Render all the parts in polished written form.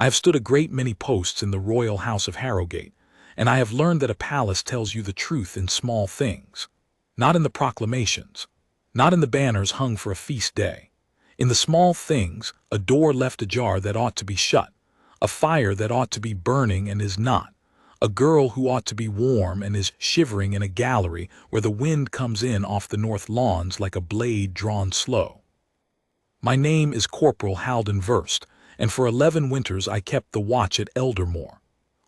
I have stood a great many posts in the royal house of Harrowgate, and I have learned that a palace tells you the truth in small things. Not in the proclamations, not in the banners hung for a feast day. In the small things, a door left ajar that ought to be shut, a fire that ought to be burning and is not, a girl who ought to be warm and is shivering in a gallery where the wind comes in off the north lawns like a blade drawn slow. My name is Corporal Halden Verst, and for 11 winters I kept the watch at Eldermore.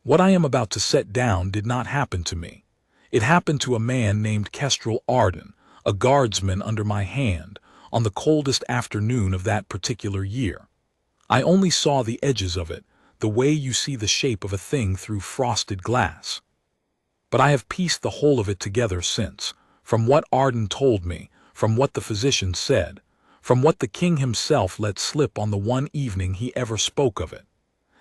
What I am about to set down did not happen to me. It happened to a man named Kestrel Arden, a guardsman under my hand, on the coldest afternoon of that particular year. I only saw the edges of it, the way you see the shape of a thing through frosted glass. But I have pieced the whole of it together since, from what Arden told me, from what the physician said, from what the king himself let slip on the one evening he ever spoke of it.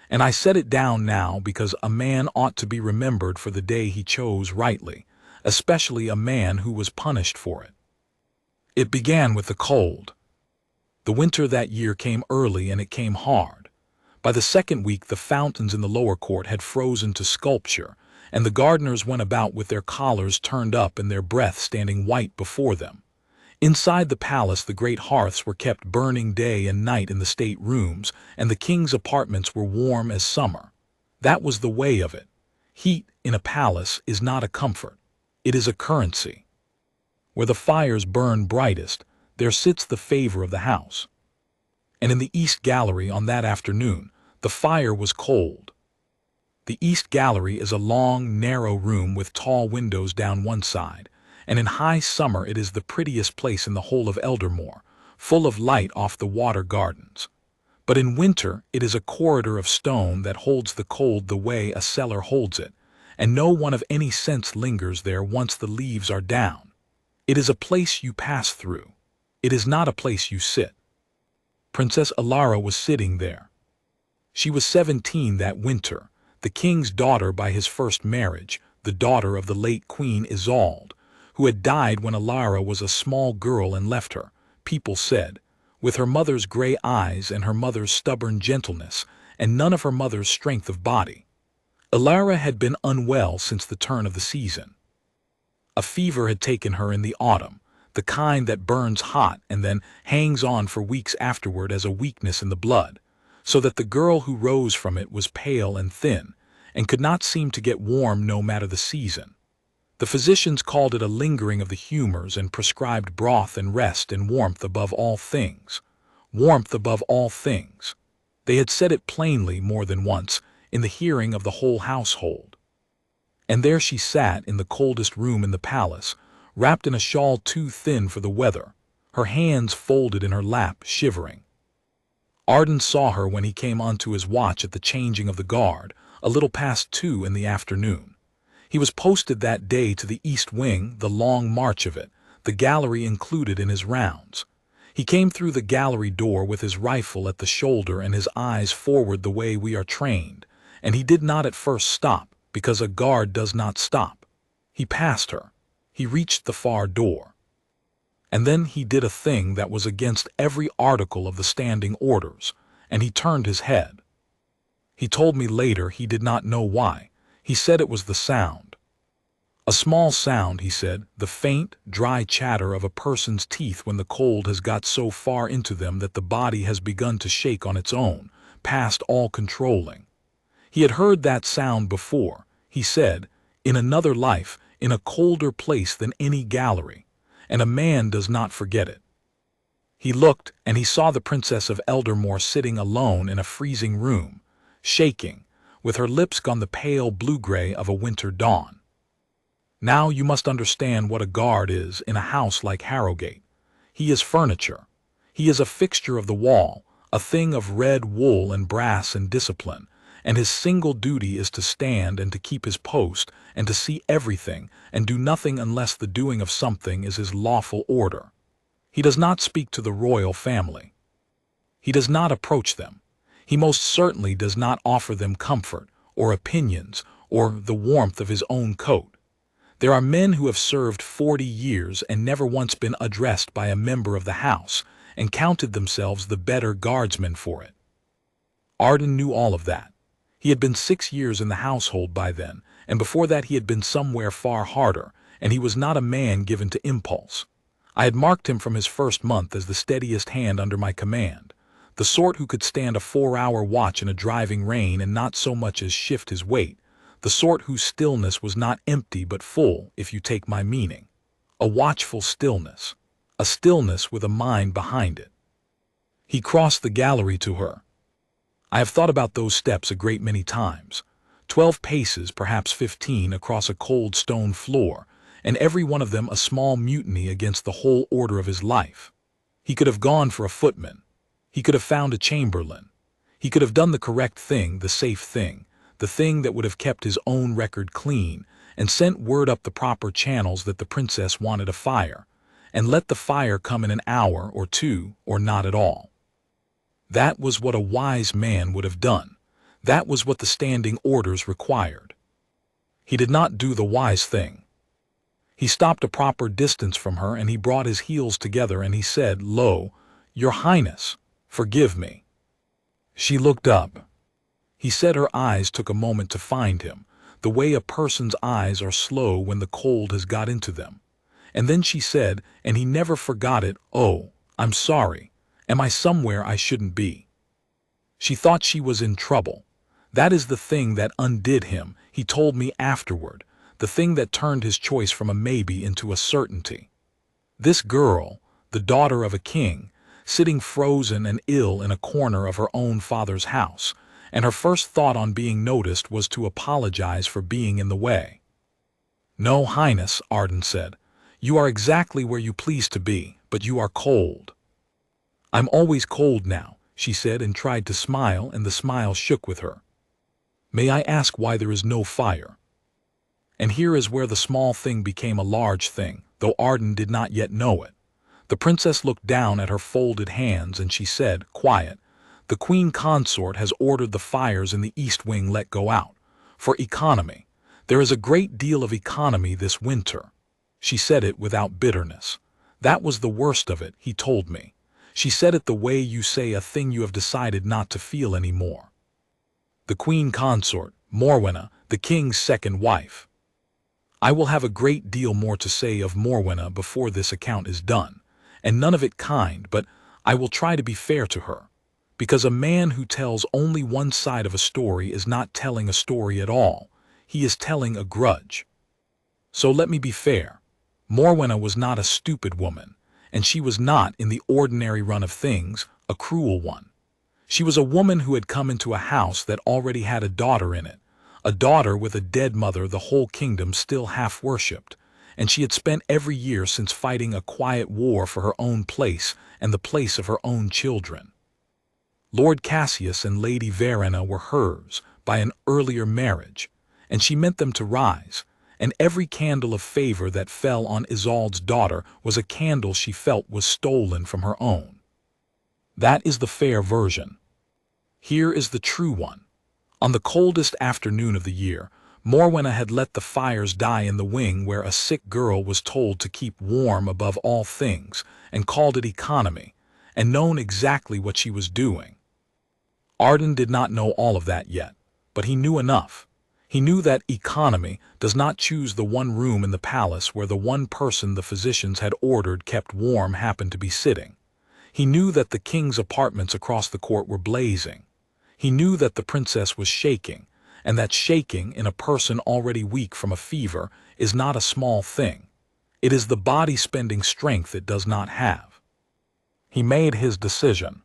And I set it down now because a man ought to be remembered for the day he chose rightly, especially a man who was punished for it. It began with the cold. The winter that year came early and it came hard. By the second week the fountains in the lower court had frozen to sculpture, and the gardeners went about with their collars turned up and their breath standing white before them. Inside the palace the great hearths were kept burning day and night in the state rooms, and the king's apartments were warm as summer. That was the way of it. Heat in a palace is not a comfort. It is a currency. Where the fires burn brightest, there sits the favor of the house. And in the East Gallery on that afternoon, the fire was cold. The East Gallery is a long, narrow room with tall windows down one side, and in high summer it is the prettiest place in the whole of Eldermore, full of light off the water gardens. But in winter it is a corridor of stone that holds the cold the way a cellar holds it, and no one of any sense lingers there once the leaves are down. It is a place you pass through. It is not a place you sit. Princess Alara was sitting there. She was 17 that winter, the king's daughter by his first marriage, the daughter of the late Queen Isolde, who had died when Alara was a small girl and left her, people said, with her mother's gray eyes and her mother's stubborn gentleness, and none of her mother's strength of body. Alara had been unwell since the turn of the season. A fever had taken her in the autumn, the kind that burns hot and then hangs on for weeks afterward as a weakness in the blood, so that the girl who rose from it was pale and thin, and could not seem to get warm no matter the season. The physicians called it a lingering of the humors and prescribed broth and rest and warmth above all things. Warmth above all things. They had said it plainly more than once, in the hearing of the whole household. And there she sat in the coldest room in the palace, wrapped in a shawl too thin for the weather, her hands folded in her lap, shivering. Arden saw her when he came onto his watch at the changing of the guard, a little past 2 in the afternoon. He was posted that day to the east wing, the long march of it, the gallery included in his rounds. He came through the gallery door with his rifle at the shoulder and his eyes forward the way we are trained, and he did not at first stop, because a guard does not stop. He passed her. He reached the far door. And then he did a thing that was against every article of the standing orders, and he turned his head. He told me later he did not know why. He said it was the sound. A small sound, he said, the faint, dry chatter of a person's teeth when the cold has got so far into them that the body has begun to shake on its own, past all controlling. He had heard that sound before, he said, in another life, in a colder place than any gallery, and a man does not forget it. He looked, and he saw the Princess of Eldermore sitting alone in a freezing room, shaking, with her lips gone the pale blue-gray of a winter dawn. Now you must understand what a guard is in a house like Harrowgate. He is furniture. He is a fixture of the wall, a thing of red wool and brass and discipline, and his single duty is to stand and to keep his post and to see everything and do nothing unless the doing of something is his lawful order. He does not speak to the royal family. He does not approach them. He most certainly does not offer them comfort, or opinions, or the warmth of his own coat. There are men who have served 40 years and never once been addressed by a member of the house, and counted themselves the better guardsmen for it. Arden knew all of that. He had been 6 years in the household by then, and before that he had been somewhere far harder, and he was not a man given to impulse. I had marked him from his first month as the steadiest hand under my command, the sort who could stand a 4-hour watch in a driving rain and not so much as shift his weight, the sort whose stillness was not empty but full, if you take my meaning. A watchful stillness. A stillness with a mind behind it. He crossed the gallery to her. I have thought about those steps a great many times. 12 paces, perhaps 15, across a cold stone floor, and every one of them a small mutiny against the whole order of his life. He could have gone for a footman. He could have found a chamberlain. He could have done the correct thing, the safe thing, the thing that would have kept his own record clean, and sent word up the proper channels that the princess wanted a fire, and let the fire come in an hour or two, or not at all. That was what a wise man would have done. That was what the standing orders required. He did not do the wise thing. He stopped a proper distance from her, and he brought his heels together, and he said, "Lo, Your Highness, forgive me." She looked up. He said her eyes took a moment to find him, the way a person's eyes are slow when the cold has got into them. And then she said, and he never forgot it, "Oh, I'm sorry. Am I somewhere I shouldn't be?" She thought she was in trouble. That is the thing that undid him, he told me afterward, the thing that turned his choice from a maybe into a certainty. This girl, the daughter of a king, sitting frozen and ill in a corner of her own father's house, and her first thought on being noticed was to apologize for being in the way. "No, Highness," Arden said. "You are exactly where you please to be, but you are cold." "I'm always cold now," she said, and tried to smile, and the smile shook with her. "May I ask why there is no fire?" And here is where the small thing became a large thing, though Arden did not yet know it. The princess looked down at her folded hands, and she said, quiet, "The Queen Consort has ordered the fires in the east wing let go out. For economy. There is a great deal of economy this winter." She said it without bitterness. That was the worst of it, he told me. She said it the way you say a thing you have decided not to feel anymore. The Queen Consort, Morwenna, the king's second wife. I will have a great deal more to say of Morwenna before this account is done, and none of it kind, but I will try to be fair to her, because a man who tells only one side of a story is not telling a story at all. He is telling a grudge. So let me be fair. Morwenna was not a stupid woman, and she was not, in the ordinary run of things, a cruel one. She was a woman who had come into a house that already had a daughter in it, a daughter with a dead mother the whole kingdom still half worshipped, and she had spent every year since fighting a quiet war for her own place and the place of her own children. Lord Cassius and Lady Verena were hers by an earlier marriage, and she meant them to rise, and every candle of favor that fell on Isolde's daughter was a candle she felt was stolen from her own. That is the fair version. Here is the true one. On the coldest afternoon of the year, Morwenna had let the fires die in the wing where a sick girl was told to keep warm above all things, and called it economy, and known exactly what she was doing. Arden did not know all of that yet, but he knew enough. He knew that economy does not choose the one room in the palace where the one person the physicians had ordered kept warm happened to be sitting. He knew that the king's apartments across the court were blazing. He knew that the princess was shaking, and that shaking in a person already weak from a fever is not a small thing. It is the body spending strength it does not have. He made his decision.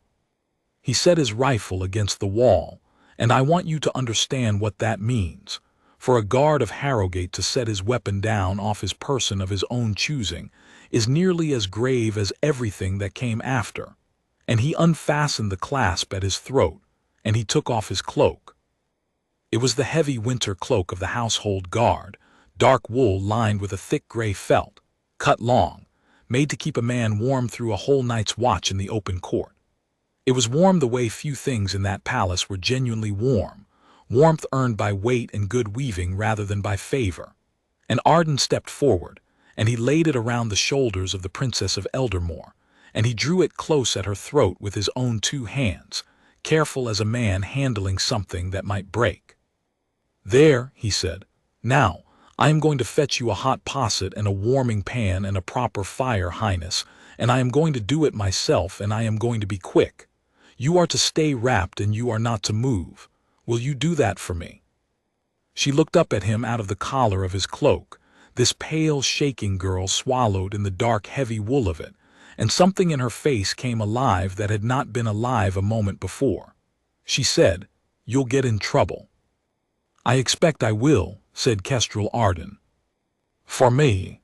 He set his rifle against the wall, and I want you to understand what that means. For a guard of Harrogate to set his weapon down off his person of his own choosing is nearly as grave as everything that came after. And he unfastened the clasp at his throat, and he took off his cloak. It was the heavy winter cloak of the household guard, dark wool lined with a thick gray felt, cut long, made to keep a man warm through a whole night's watch in the open court. It was warm the way few things in that palace were genuinely warm, warmth earned by weight and good weaving rather than by favor. And Arden stepped forward, and he laid it around the shoulders of the Princess of Eldermore, and he drew it close at her throat with his own 2 hands, careful as a man handling something that might break. "There," he said. "Now, I am going to fetch you a hot posset and a warming pan and a proper fire, Highness, and I am going to do it myself, and I am going to be quick. You are to stay wrapped and you are not to move. Will you do that for me?" She looked up at him out of the collar of his cloak. This pale, shaking girl swallowed in the dark, heavy wool of it, and something in her face came alive that had not been alive a moment before. She said, "You'll get in trouble." "I expect I will," said Kestrel Arden. "For me."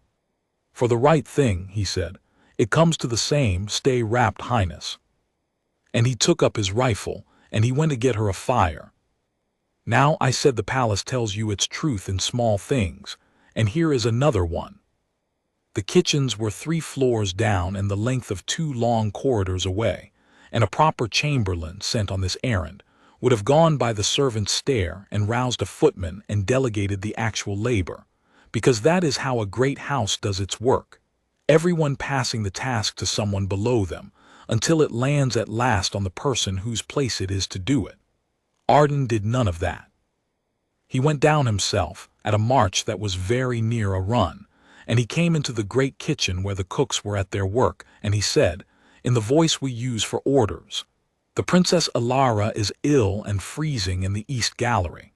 "For the right thing," he said. "It comes to the same, stay wrapped, Highness." And he took up his rifle, and he went to get her a fire. "Now," I said, "the palace tells you its truth in small things, and here is another one." The kitchens were 3 floors down and the length of 2 long corridors away, and a proper chamberlain sent on this errand would have gone by the servant's stair and roused a footman and delegated the actual labor, because that is how a great house does its work, everyone passing the task to someone below them, until it lands at last on the person whose place it is to do it. Arden did none of that. He went down himself, at a march that was very near a run, and he came into the great kitchen where the cooks were at their work, and he said, in the voice we use for orders, "The Princess Alara is ill and freezing in the East Gallery.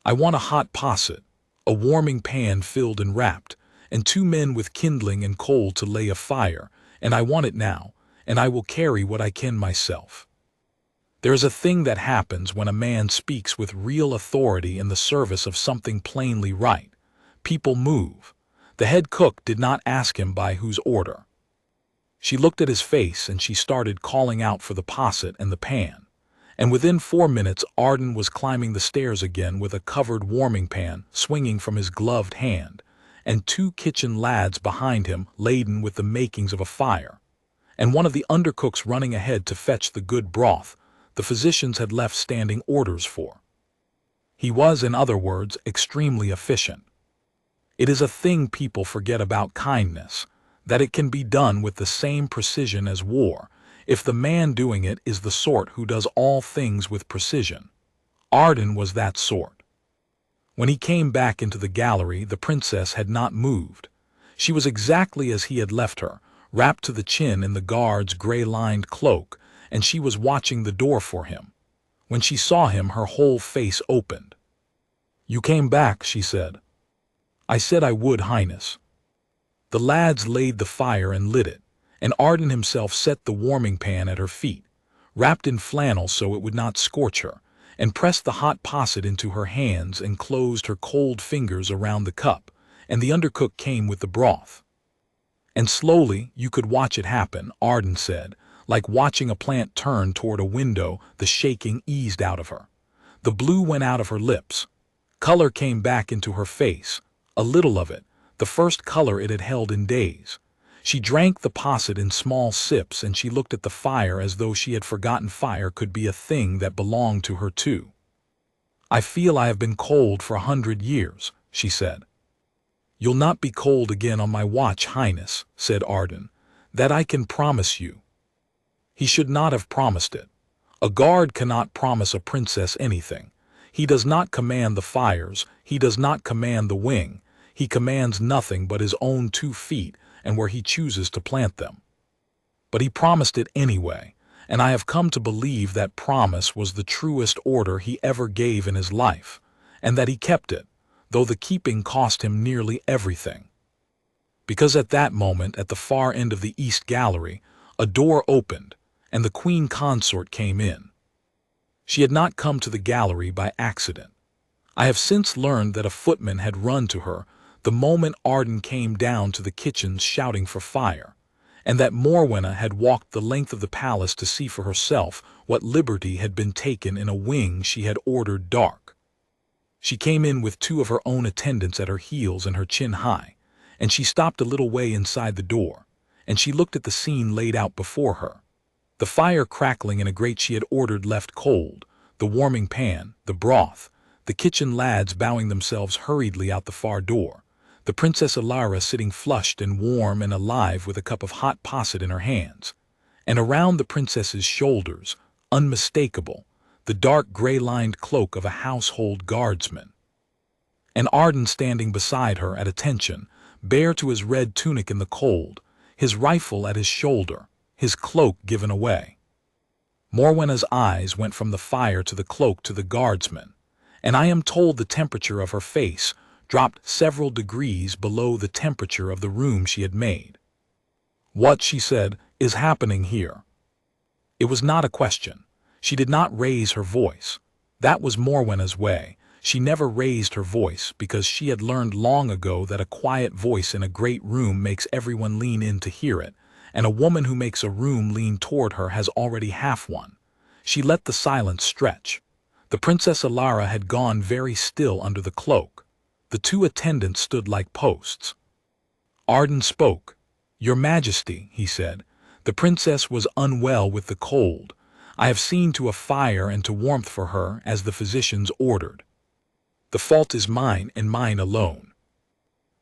I want a hot posset, a warming pan filled and wrapped, and 2 men with kindling and coal to lay a fire, and I want it now, and I will carry what I can myself." There is a thing that happens when a man speaks with real authority in the service of something plainly right. People move. The head cook did not ask him by whose order. She looked at his face and she started calling out for the posset and the pan. And within 4 minutes Arden was climbing the stairs again with a covered warming pan swinging from his gloved hand, and 2 kitchen lads behind him laden with the makings of a fire, and one of the undercooks running ahead to fetch the good broth the physicians had left standing orders for. He was, in other words, extremely efficient. It is a thing people forget about kindness, that it can be done with the same precision as war, if the man doing it is the sort who does all things with precision. Arden was that sort. When he came back into the gallery, the princess had not moved. She was exactly as he had left her, wrapped to the chin in the guard's gray-lined cloak, and she was watching the door for him. When she saw him, her whole face opened. "You came back," she said. "I said I would, Highness." The lads laid the fire and lit it, and Arden himself set the warming pan at her feet, wrapped in flannel so it would not scorch her, and pressed the hot posset into her hands and closed her cold fingers around the cup, and the undercook came with the broth. And slowly, you could watch it happen, Arden said, like watching a plant turn toward a window. The shaking eased out of her. The blue went out of her lips. Color came back into her face, a little of it, the first color it had held in days. She drank the posset in small sips, and she looked at the fire as though she had forgotten fire could be a thing that belonged to her too. "I feel I have been cold for 100 years, she said. "You'll not be cold again on my watch, Highness," said Arden. "That I can promise you." He should not have promised it. A guard cannot promise a princess anything. He does not command the fires, he does not command the wing, he commands nothing but his own 2 feet and where he chooses to plant them. But he promised it anyway, and I have come to believe that promise was the truest order he ever gave in his life, and that he kept it, though the keeping cost him nearly everything. Because at that moment, at the far end of the East Gallery, a door opened, and the Queen Consort came in. She had not come to the gallery by accident. I have since learned that a footman had run to her the moment Arden came down to the kitchens shouting for fire, and that Morwenna had walked the length of the palace to see for herself what liberty had been taken in a wing she had ordered dark. She came in with 2 of her own attendants at her heels and her chin high, and she stopped a little way inside the door, and she looked at the scene laid out before her. The fire crackling in a grate she had ordered left cold, the warming pan, the broth, the kitchen lads bowing themselves hurriedly out the far door, the Princess Alara sitting flushed and warm and alive with a cup of hot posset in her hands, and around the princess's shoulders unmistakable, the dark gray-lined cloak of a household guardsman. And Arden standing beside her at attention, bare to his red tunic in the cold, his rifle at his shoulder, his cloak given away. Morwenna's eyes went from the fire to the cloak to the guardsman, and I am told the temperature of her face dropped several degrees below the temperature of the room she had made. "What," she said, "is happening here?" It was not a question. She did not raise her voice. That was Morwenna's way. She never raised her voice because she had learned long ago that a quiet voice in a great room makes everyone lean in to hear it, and a woman who makes a room lean toward her has already half won. She let the silence stretch. The Princess Alara had gone very still under the cloak. The two attendants stood like posts. Arden spoke. "Your Majesty," he said, "the princess was unwell with the cold. I have seen to a fire and to warmth for her as the physicians ordered. The fault is mine and mine alone."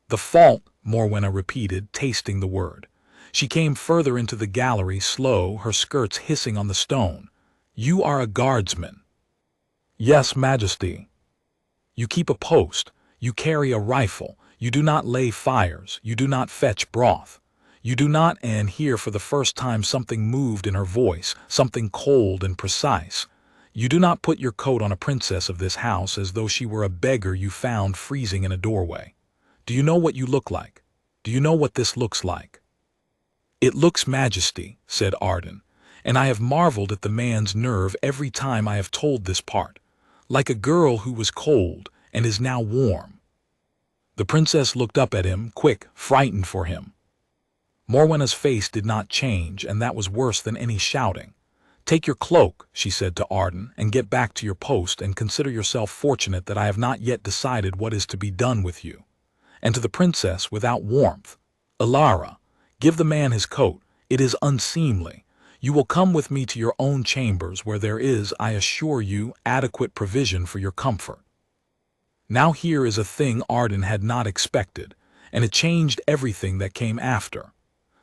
"The fault," Morwenna repeated, tasting the word. She came further into the gallery, slow, her skirts hissing on the stone. "You are a guardsman." "Yes, Majesty." "You keep a post. You carry a rifle. You do not lay fires. You do not fetch broth. You do not," and here for the first time something moved in her voice, something cold and precise. "You do not put your coat on a princess of this house as though she were a beggar you found freezing in a doorway. Do you know what you look like? Do you know what this looks like?" "It looks, Majesty," said Arden, "and I have marveled at the man's nerve every time I have told this part, like a girl who was cold and is now warm." The princess looked up at him, quick, frightened for him. Morwenna's face did not change, and that was worse than any shouting. "Take your cloak," she said to Arden, "and get back to your post, and consider yourself fortunate that I have not yet decided what is to be done with you." And to the princess, without warmth, "Alara, give the man his coat. It is unseemly. You will come with me to your own chambers, where there is, I assure you, adequate provision for your comfort." Now here is a thing Arden had not expected, and it changed everything that came after.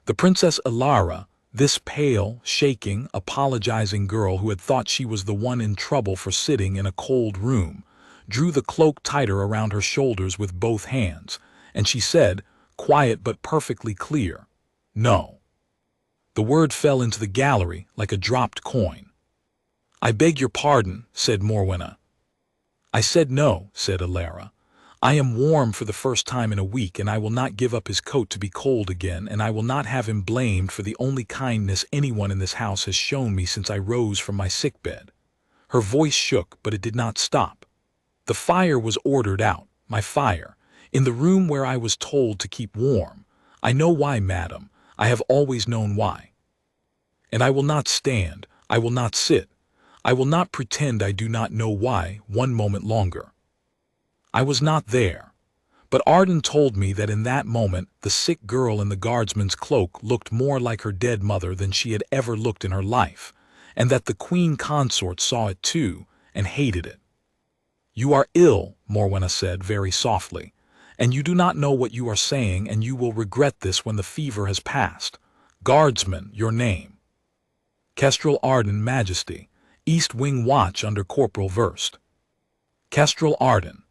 The Princess Alara, this pale, shaking, apologizing girl who had thought she was the one in trouble for sitting in a cold room, drew the cloak tighter around her shoulders with both hands, and she said, quiet but perfectly clear, "No." The word fell into the gallery like a dropped coin. "I beg your pardon," said Morwenna. "I said no," said Alara. "I am warm for the first time in a week, and I will not give up his coat to be cold again, and I will not have him blamed for the only kindness anyone in this house has shown me since I rose from my sickbed." Her voice shook, but it did not stop. "The fire was ordered out, my fire, in the room where I was told to keep warm. I know why, madam. I have always known why. And I will not stand, I will not sit, I will not pretend I do not know why one moment longer. I was not there. But Arden told me that in that moment the sick girl in the guardsman's cloak looked more like her dead mother than she had ever looked in her life, and that the Queen Consort saw it too and hated it." "You are ill," Morwenna said very softly, "and you do not know what you are saying, and you will regret this when the fever has passed. Guardsman, your name?" "Kestrel Arden, Majesty, East Wing Watch under Corporal Verst." "Kestrel Arden."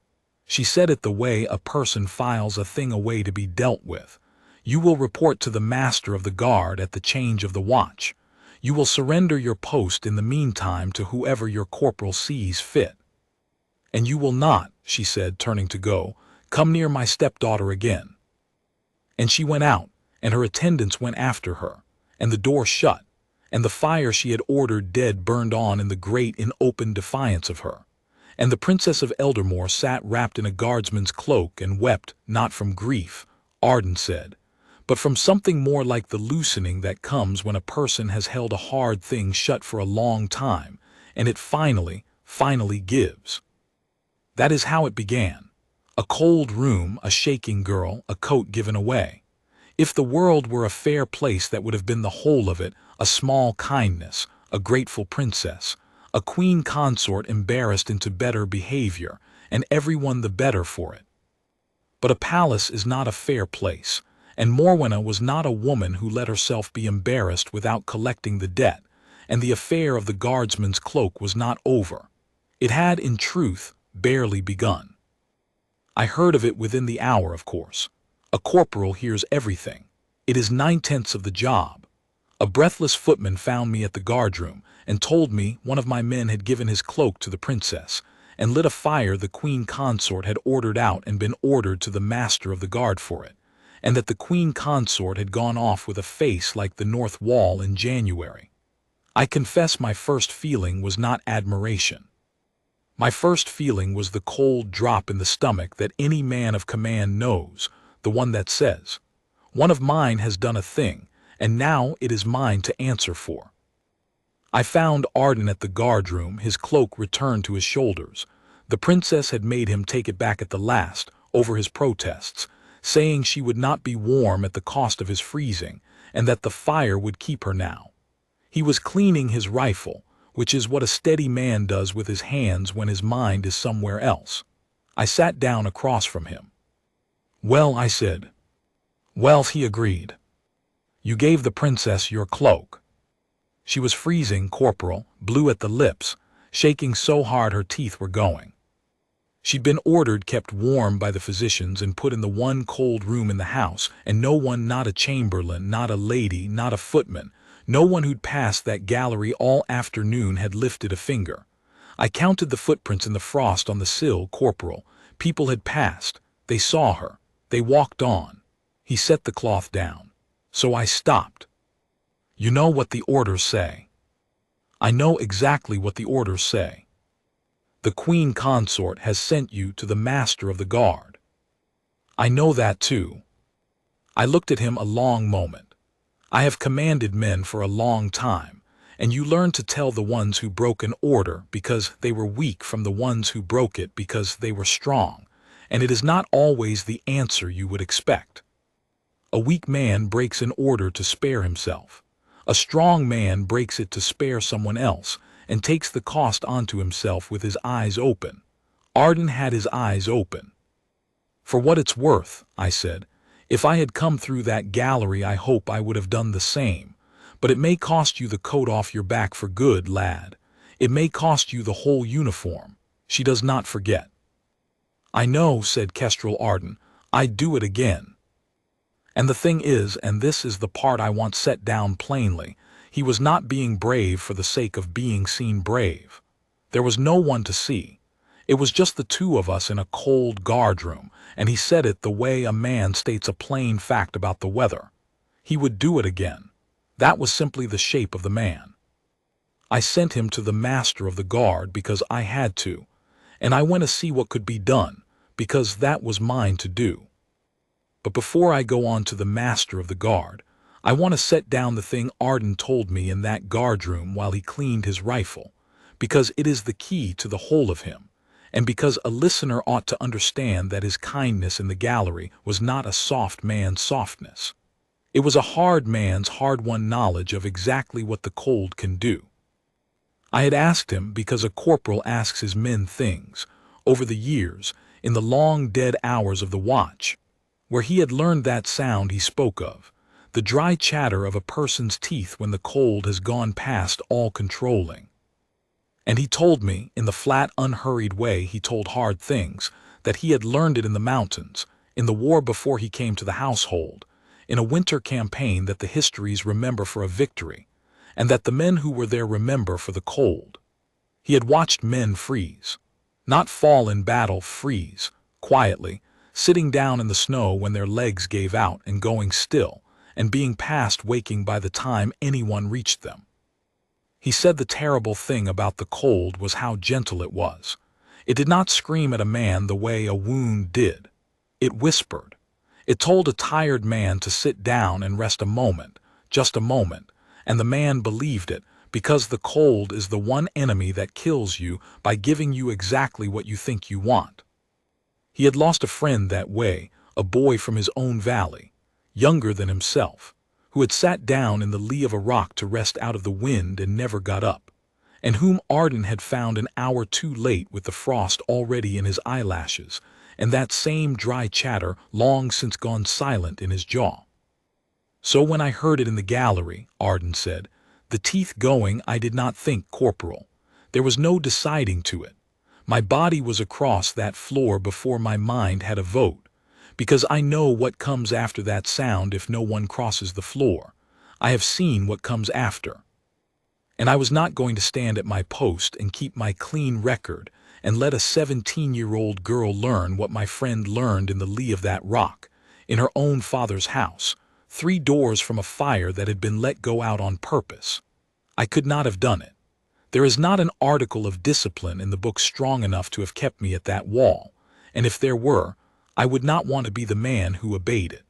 She said it the way a person files a thing away to be dealt with. "You will report to the master of the guard at the change of the watch. You will surrender your post in the meantime to whoever your corporal sees fit. And you will not," she said, turning to go, "come near my stepdaughter again." And she went out, and her attendants went after her, and the door shut, and the fire she had ordered dead burned on in the grate in open defiance of her. And the Princess of Eldermore sat wrapped in a guardsman's cloak and wept, not from grief, Arden said, but from something more like the loosening that comes when a person has held a hard thing shut for a long time, and it finally gives. That is how it began. A cold room, a shaking girl, a coat given away. If the world were a fair place, that would have been the whole of it, a small kindness, a grateful princess, a queen consort embarrassed into better behavior, and everyone the better for it. But a palace is not a fair place, and Morwenna was not a woman who let herself be embarrassed without collecting the debt, and the affair of the guardsman's cloak was not over. It had, in truth, barely begun. I heard of it within the hour, of course. A corporal hears everything. It is 9/10 of the job. A breathless footman found me at the guardroom and told me one of my men had given his cloak to the princess and lit a fire the Queen Consort had ordered out and been ordered to the master of the guard for it, and that the Queen Consort had gone off with a face like the north wall in January. I confess my first feeling was not admiration. My first feeling was the cold drop in the stomach that any man of command knows, the one that says, "One of mine has done a thing, and now it is mine to answer for." I found Arden at the guardroom, his cloak returned to his shoulders. The princess had made him take it back at the last, over his protests, saying she would not be warm at the cost of his freezing, and that the fire would keep her now. He was cleaning his rifle, which is what a steady man does with his hands when his mind is somewhere else. I sat down across from him. "Well," I said. "Well," he agreed. "You gave the princess your cloak." She was freezing, Corporal, blue at the lips, shaking so hard her teeth were going. She'd been ordered kept warm by the physicians and put in the one cold room in the house, and no one, not a chamberlain, not a lady, not a footman, no one who'd passed that gallery all afternoon had lifted a finger. I counted the footprints in the frost on the sill, Corporal. People had passed. They saw her. They walked on. He set the cloth down. So I stopped. "You know what the orders say." "I know exactly what the orders say." "The Queen Consort has sent you to the master of the guard." "I know that too." I looked at him a long moment. I have commanded men for a long time, and you learn to tell the ones who broke an order because they were weak from the ones who broke it because they were strong, and it is not always the answer you would expect. A weak man breaks an order to spare himself. A strong man breaks it to spare someone else and takes the cost onto himself with his eyes open. Arden had his eyes open. "For what it's worth," I said, "if I had come through that gallery I hope I would have done the same, but it may cost you the coat off your back for good, lad. It may cost you the whole uniform." She does not forget. "I know," said Kestrel Arden, "I'd do it again." And the thing is, and this is the part I want set down plainly, he was not being brave for the sake of being seen brave. There was no one to see. It was just the two of us in a cold guardroom, and he said it the way a man states a plain fact about the weather. He would do it again. That was simply the shape of the man. I sent him to the master of the guard because I had to, and I went to see what could be done, because that was mine to do. But before I go on to the master of the guard, I want to set down the thing Arden told me in that guardroom while he cleaned his rifle, because it is the key to the whole of him, and because a listener ought to understand that his kindness in the gallery was not a soft man's softness. It was a hard man's hard-won knowledge of exactly what the cold can do. I had asked him because a corporal asks his men things, over the years, in the long dead hours of the watch, where he had learned that sound he spoke of, the dry chatter of a person's teeth when the cold has gone past all controlling. And he told me, in the flat, unhurried way he told hard things, that he had learned it in the mountains, in the war before he came to the household, in a winter campaign that the histories remember for a victory, and that the men who were there remember for the cold. He had watched men freeze, not fall in battle, freeze, quietly, sitting down in the snow when their legs gave out and going still, and being past waking by the time anyone reached them. He said the terrible thing about the cold was how gentle it was. It did not scream at a man the way a wound did. It whispered. It told a tired man to sit down and rest a moment, just a moment, and the man believed it, because the cold is the one enemy that kills you by giving you exactly what you think you want. He had lost a friend that way, a boy from his own valley, younger than himself, who had sat down in the lee of a rock to rest out of the wind and never got up, and whom Arden had found an hour too late with the frost already in his eyelashes, and that same dry chatter long since gone silent in his jaw. So when I heard it in the gallery, Arden said, The teeth going, I did not think, Corporal. There was no deciding to it. My body was across that floor before my mind had a vote, because I know what comes after that sound if no one crosses the floor. I have seen what comes after. And I was not going to stand at my post and keep my clean record and let a 17-year-old girl learn what my friend learned in the lee of that rock, in her own father's house, 3 doors from a fire that had been let go out on purpose. I could not have done it. There is not an article of discipline in the book strong enough to have kept me at that wall, and if there were, I would not want to be the man who obeyed it.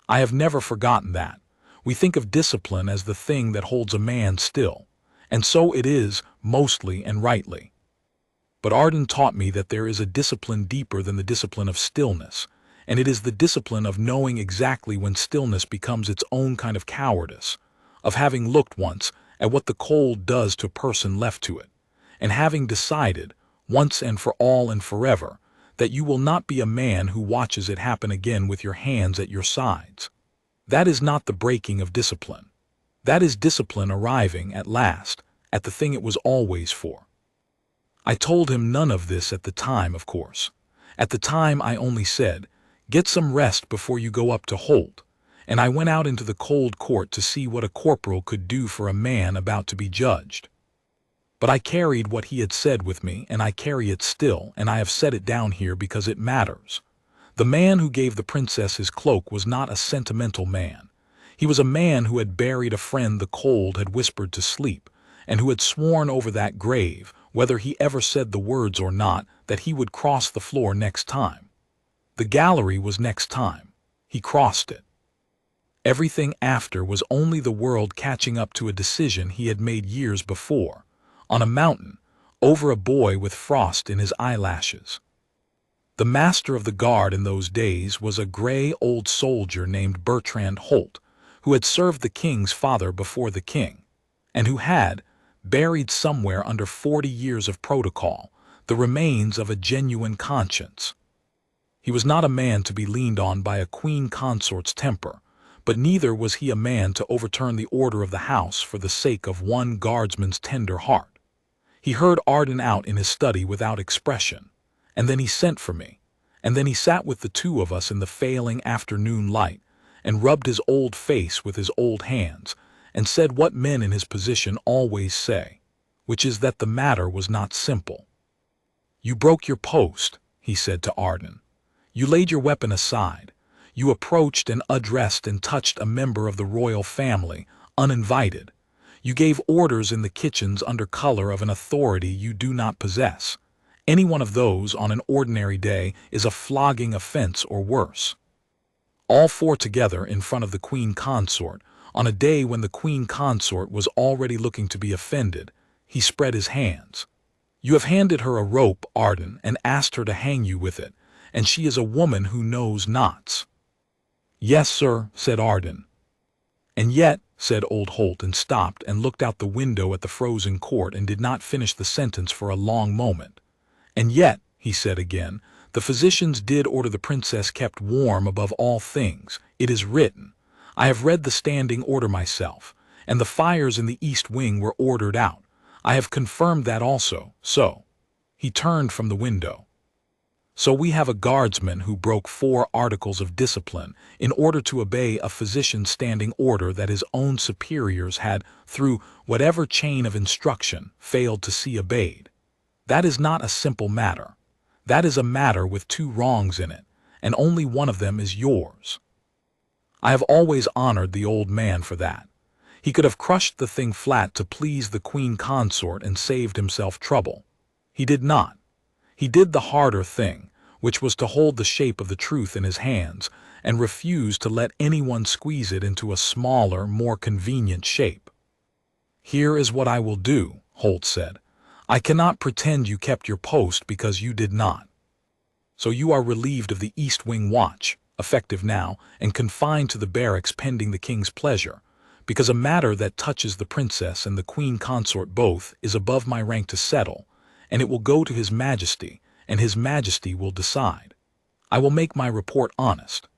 I have never forgotten that. We think of discipline as the thing that holds a man still, and so it is, mostly and rightly. But Arden taught me that there is a discipline deeper than the discipline of stillness, and it is the discipline of knowing exactly when stillness becomes its own kind of cowardice, of having looked once at what the cold does to a person left to it, and having decided, once and for all and forever, that you will not be a man who watches it happen again with your hands at your sides. That is not the breaking of discipline. That is discipline arriving, at last, at the thing it was always for. I told him none of this at the time, of course. At the time I only said, "Get some rest before you go up to Holt," and I went out into the cold court to see what a corporal could do for a man about to be judged. But I carried what he had said with me, and I carry it still, and I have set it down here because it matters. The man who gave the princess his cloak was not a sentimental man. He was a man who had buried a friend the cold had whispered to sleep, and who had sworn over that grave, whether he ever said the words or not, that he would cross the floor next time. The gallery was next time. He crossed it. Everything after was only the world catching up to a decision he had made years before, on a mountain, over a boy with frost in his eyelashes. The master of the guard in those days was a gray old soldier named Bertrand Holt, who had served the king's father before the king, and who had, buried somewhere under 40 years of protocol, the remains of a genuine conscience. He was not a man to be leaned on by a queen consort's temper, but neither was he a man to overturn the order of the house for the sake of one guardsman's tender heart. He heard Arden out in his study without expression, and then he sent for me, and then he sat with the 2 of us in the failing afternoon light, and rubbed his old face with his old hands, and said what men in his position always say, which is that the matter was not simple. "You broke your post," he said to Arden. "You laid your weapon aside. You approached and addressed and touched a member of the royal family, uninvited. You gave orders in the kitchens under color of an authority you do not possess. Any one of those on an ordinary day is a flogging offense or worse. All 4 together in front of the Queen Consort, on a day when the Queen Consort was already looking to be offended, he spread his hands. You have handed her a rope, Arden, and asked her to hang you with it, and she is a woman who knows knots." "Yes, sir," said Arden. "And yet," said old Holt, and stopped and looked out the window at the frozen court and did not finish the sentence for a long moment. "And yet," he said again, "the physicians did order the princess kept warm above all things. It is written. I have read the standing order myself, and the fires in the east wing were ordered out. I have confirmed that also, so." He turned from the window. "So we have a guardsman who broke 4 articles of discipline in order to obey a physician's standing order that his own superiors had, through whatever chain of instruction, failed to see obeyed. That is not a simple matter. That is a matter with 2 wrongs in it, and only one of them is yours. I have always honored the old man for that. He could have crushed the thing flat to please the Queen Consort and saved himself trouble. He did not. He did the harder thing, which was to hold the shape of the truth in his hands and refuse to let anyone squeeze it into a smaller, more convenient shape. "Here is what I will do," Holt said. "I cannot pretend you kept your post because you did not. So you are relieved of the East Wing watch, effective now, and confined to the barracks pending the king's pleasure, because a matter that touches the princess and the Queen Consort both is above my rank to settle, and it will go to His Majesty, and His Majesty will decide. I will make my report honest.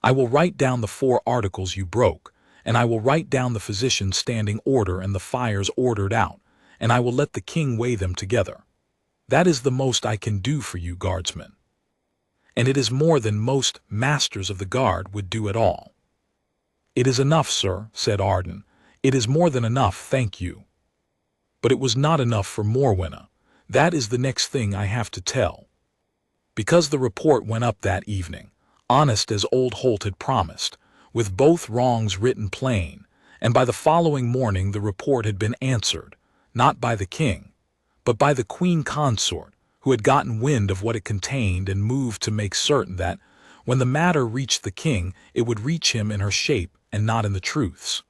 I will write down the 4 articles you broke, and I will write down the physician's standing order and the fires ordered out, and I will let the king weigh them together. That is the most I can do for you, guardsman. And it is more than most masters of the guard would do at all." "It is enough, sir," said Arden. "It is more than enough, thank you." But it was not enough for Morwenna. That is the next thing I have to tell. Because the report went up that evening, honest as old Holt had promised, with both wrongs written plain, and by the following morning the report had been answered, not by the king, but by the Queen Consort, who had gotten wind of what it contained and moved to make certain that, when the matter reached the king, it would reach him in her shape and not in the truths.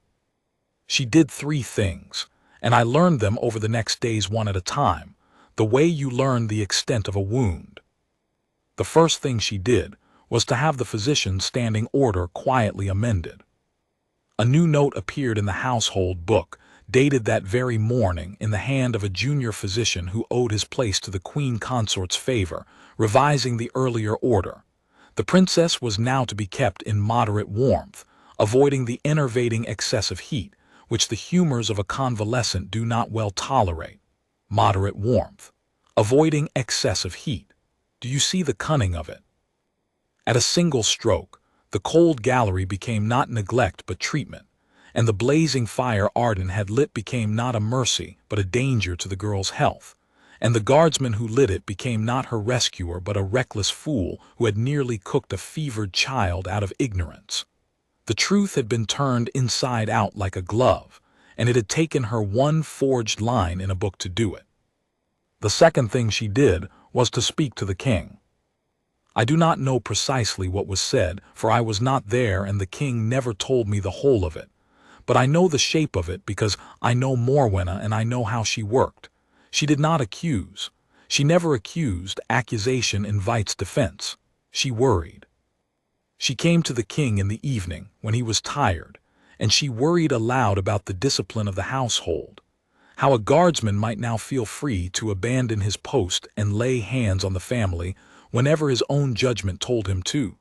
She did 3 things, and I learned them over the next days one at a time, the way you learn the extent of a wound. The first thing she did was to have the physician's standing order quietly amended. A new note appeared in the household book, dated that very morning, in the hand of a junior physician who owed his place to the Queen Consort's favor, revising the earlier order. The princess was now to be kept in moderate warmth, avoiding the enervating excess of heat, which the humors of a convalescent do not well tolerate. Moderate warmth. Avoiding excess of heat. Do you see the cunning of it? At a single stroke, the cold gallery became not neglect but treatment, and the blazing fire Arden had lit became not a mercy but a danger to the girl's health, and the guardsman who lit it became not her rescuer but a reckless fool who had nearly cooked a fevered child out of ignorance. The truth had been turned inside out like a glove, and it had taken her one forged line in a book to do it. The second thing she did was to speak to the king. I do not know precisely what was said, for I was not there and the king never told me the whole of it, but I know the shape of it because I know Morwenna and I know how she worked. She did not accuse. She never accused. Accusation invites defense. She worried. She came to the king in the evening, when he was tired, and she worried aloud about the discipline of the household, how a guardsman might now feel free to abandon his post and lay hands on the family whenever his own judgment told him to,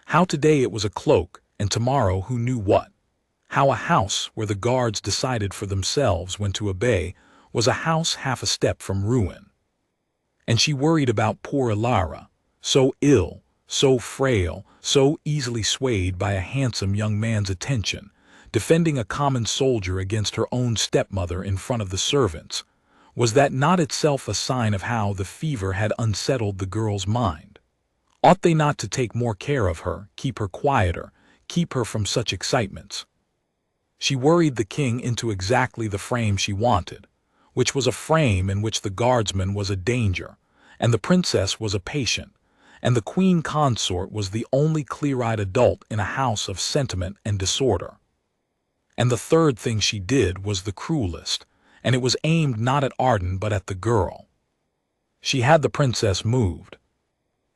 how today it was a cloak and tomorrow who knew what, how a house where the guards decided for themselves when to obey was a house half a step from ruin. And she worried about poor Ilara, so ill, so frail, so easily swayed by a handsome young man's attention, defending a common soldier against her own stepmother in front of the servants. Was that not itself a sign of how the fever had unsettled the girl's mind? Ought they not to take more care of her, keep her quieter, keep her from such excitements? She worried the king into exactly the frame she wanted, which was a frame in which the guardsman was a danger, and the princess was a patient, and the Queen Consort was the only clear-eyed adult in a house of sentiment and disorder. And the third thing she did was the cruelest, and it was aimed not at Arden but at the girl. She had the princess moved.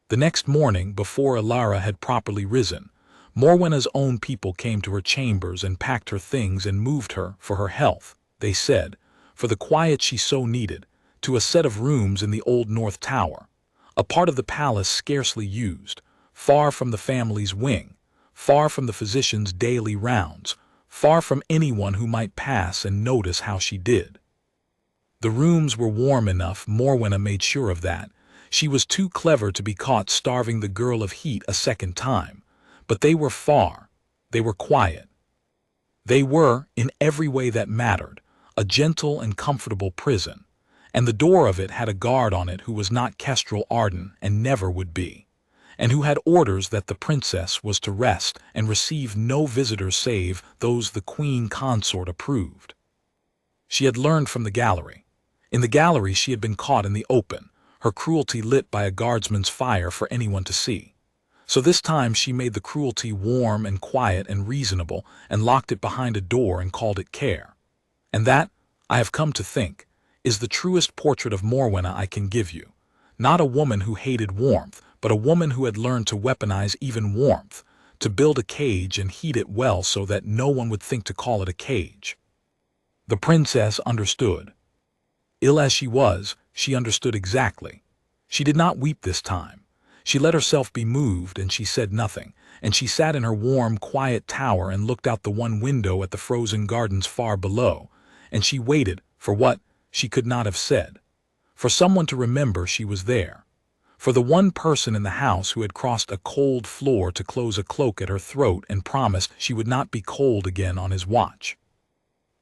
The next morning, before Ilara had properly risen, Morwenna's own people came to her chambers and packed her things and moved her, for her health, they said, for the quiet she so needed, to a set of rooms in the old North Tower, a part of the palace scarcely used, far from the family's wing, far from the physician's daily rounds, far from anyone who might pass and notice how she did. The rooms were warm enough, Morwenna made sure of that. She was too clever to be caught starving the girl of heat a second time, but they were far, they were quiet. They were, in every way that mattered, a gentle and comfortable prison, and the door of it had a guard on it who was not Kestrel Arden and never would be, and who had orders that the princess was to rest and receive no visitors save those the Queen Consort approved. She had learned from the gallery. In the gallery she had been caught in the open, her cruelty lit by a guardsman's fire for anyone to see. So this time she made the cruelty warm and quiet and reasonable and locked it behind a door and called it care. And that, I have come to think, is the truest portrait of Morwenna I can give you. Not a woman who hated warmth, but a woman who had learned to weaponize even warmth, to build a cage and heat it well so that no one would think to call it a cage. The princess understood. Ill as she was, she understood exactly. She did not weep this time. She let herself be moved, and she said nothing, and she sat in her warm, quiet tower and looked out the one window at the frozen gardens far below, and she waited for what she could not have said, for someone to remember she was there, for the one person in the house who had crossed a cold floor to close a cloak at her throat and promised she would not be cold again on his watch.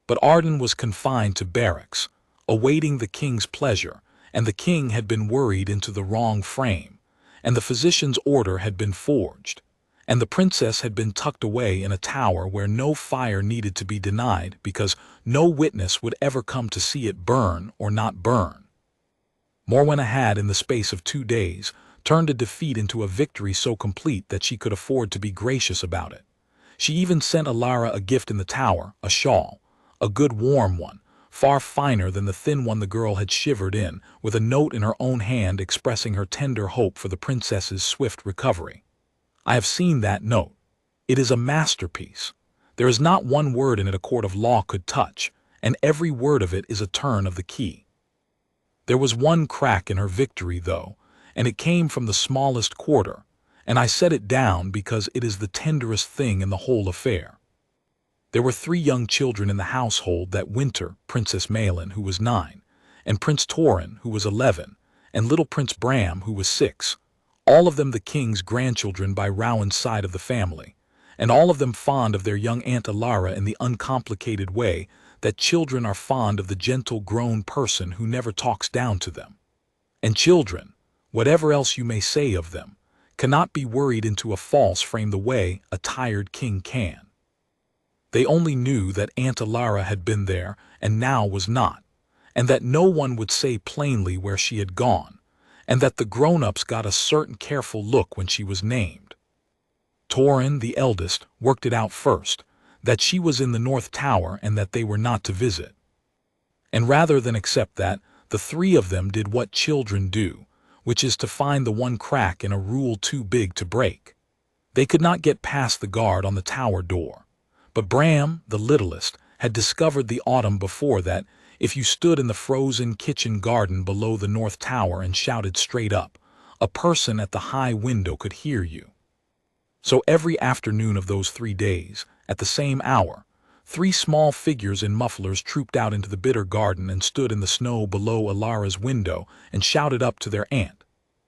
But Arden was confined to barracks, awaiting the king's pleasure, and the king had been worried into the wrong frame, and the physician's order had been forged, and the princess had been tucked away in a tower where no fire needed to be denied because no witness would ever come to see it burn or not burn. Morwenna had, in the space of 2 days, turned a defeat into a victory so complete that she could afford to be gracious about it. She even sent Alara a gift in the tower, a shawl, a good warm one, far finer than the thin one the girl had shivered in, with a note in her own hand expressing her tender hope for the princess's swift recovery. I have seen that note. It is a masterpiece. There is not one word in it a court of law could touch, and every word of it is a turn of the key. There was one crack in her victory, though, and it came from the smallest quarter, and I set it down because it is the tenderest thing in the whole affair. There were 3 young children in the household that winter, Princess Malin, who was 9, and Prince Torin, who was 11, and little Prince Bram, who was 6, all of them the king's grandchildren by Rowan's side of the family, and all of them fond of their young Aunt Alara in the uncomplicated way that children are fond of the gentle grown person who never talks down to them. And children, whatever else you may say of them, cannot be worried into a false frame the way a tired king can. They only knew that Aunt Alara had been there and now was not, and that no one would say plainly where she had gone, and that the grown-ups got a certain careful look when she was named. Torin, the eldest, worked it out first, that she was in the North Tower and that they were not to visit. And rather than accept that, the 3 of them did what children do, which is to find the one crack in a rule too big to break. They could not get past the guard on the tower door. But Bram, the littlest, had discovered the autumn before that if you stood in the frozen kitchen garden below the North Tower and shouted straight up, a person at the high window could hear you. So every afternoon of those 3 days, at the same hour, 3 small figures in mufflers trooped out into the bitter garden and stood in the snow below Alara's window and shouted up to their aunt.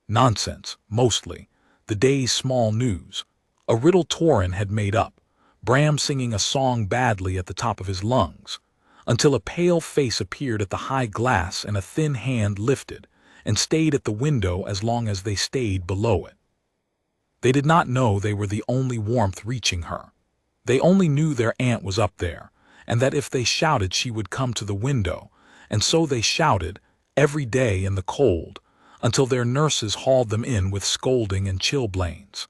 Nonsense, mostly, the day's small news, a riddle Torin had made up, Bram singing a song badly at the top of his lungs, until a pale face appeared at the high glass and a thin hand lifted, and stayed at the window as long as they stayed below it. They did not know they were the only warmth reaching her. They only knew their aunt was up there, and that if they shouted she would come to the window, and so they shouted, every day in the cold, until their nurses hauled them in with scolding and chilblains.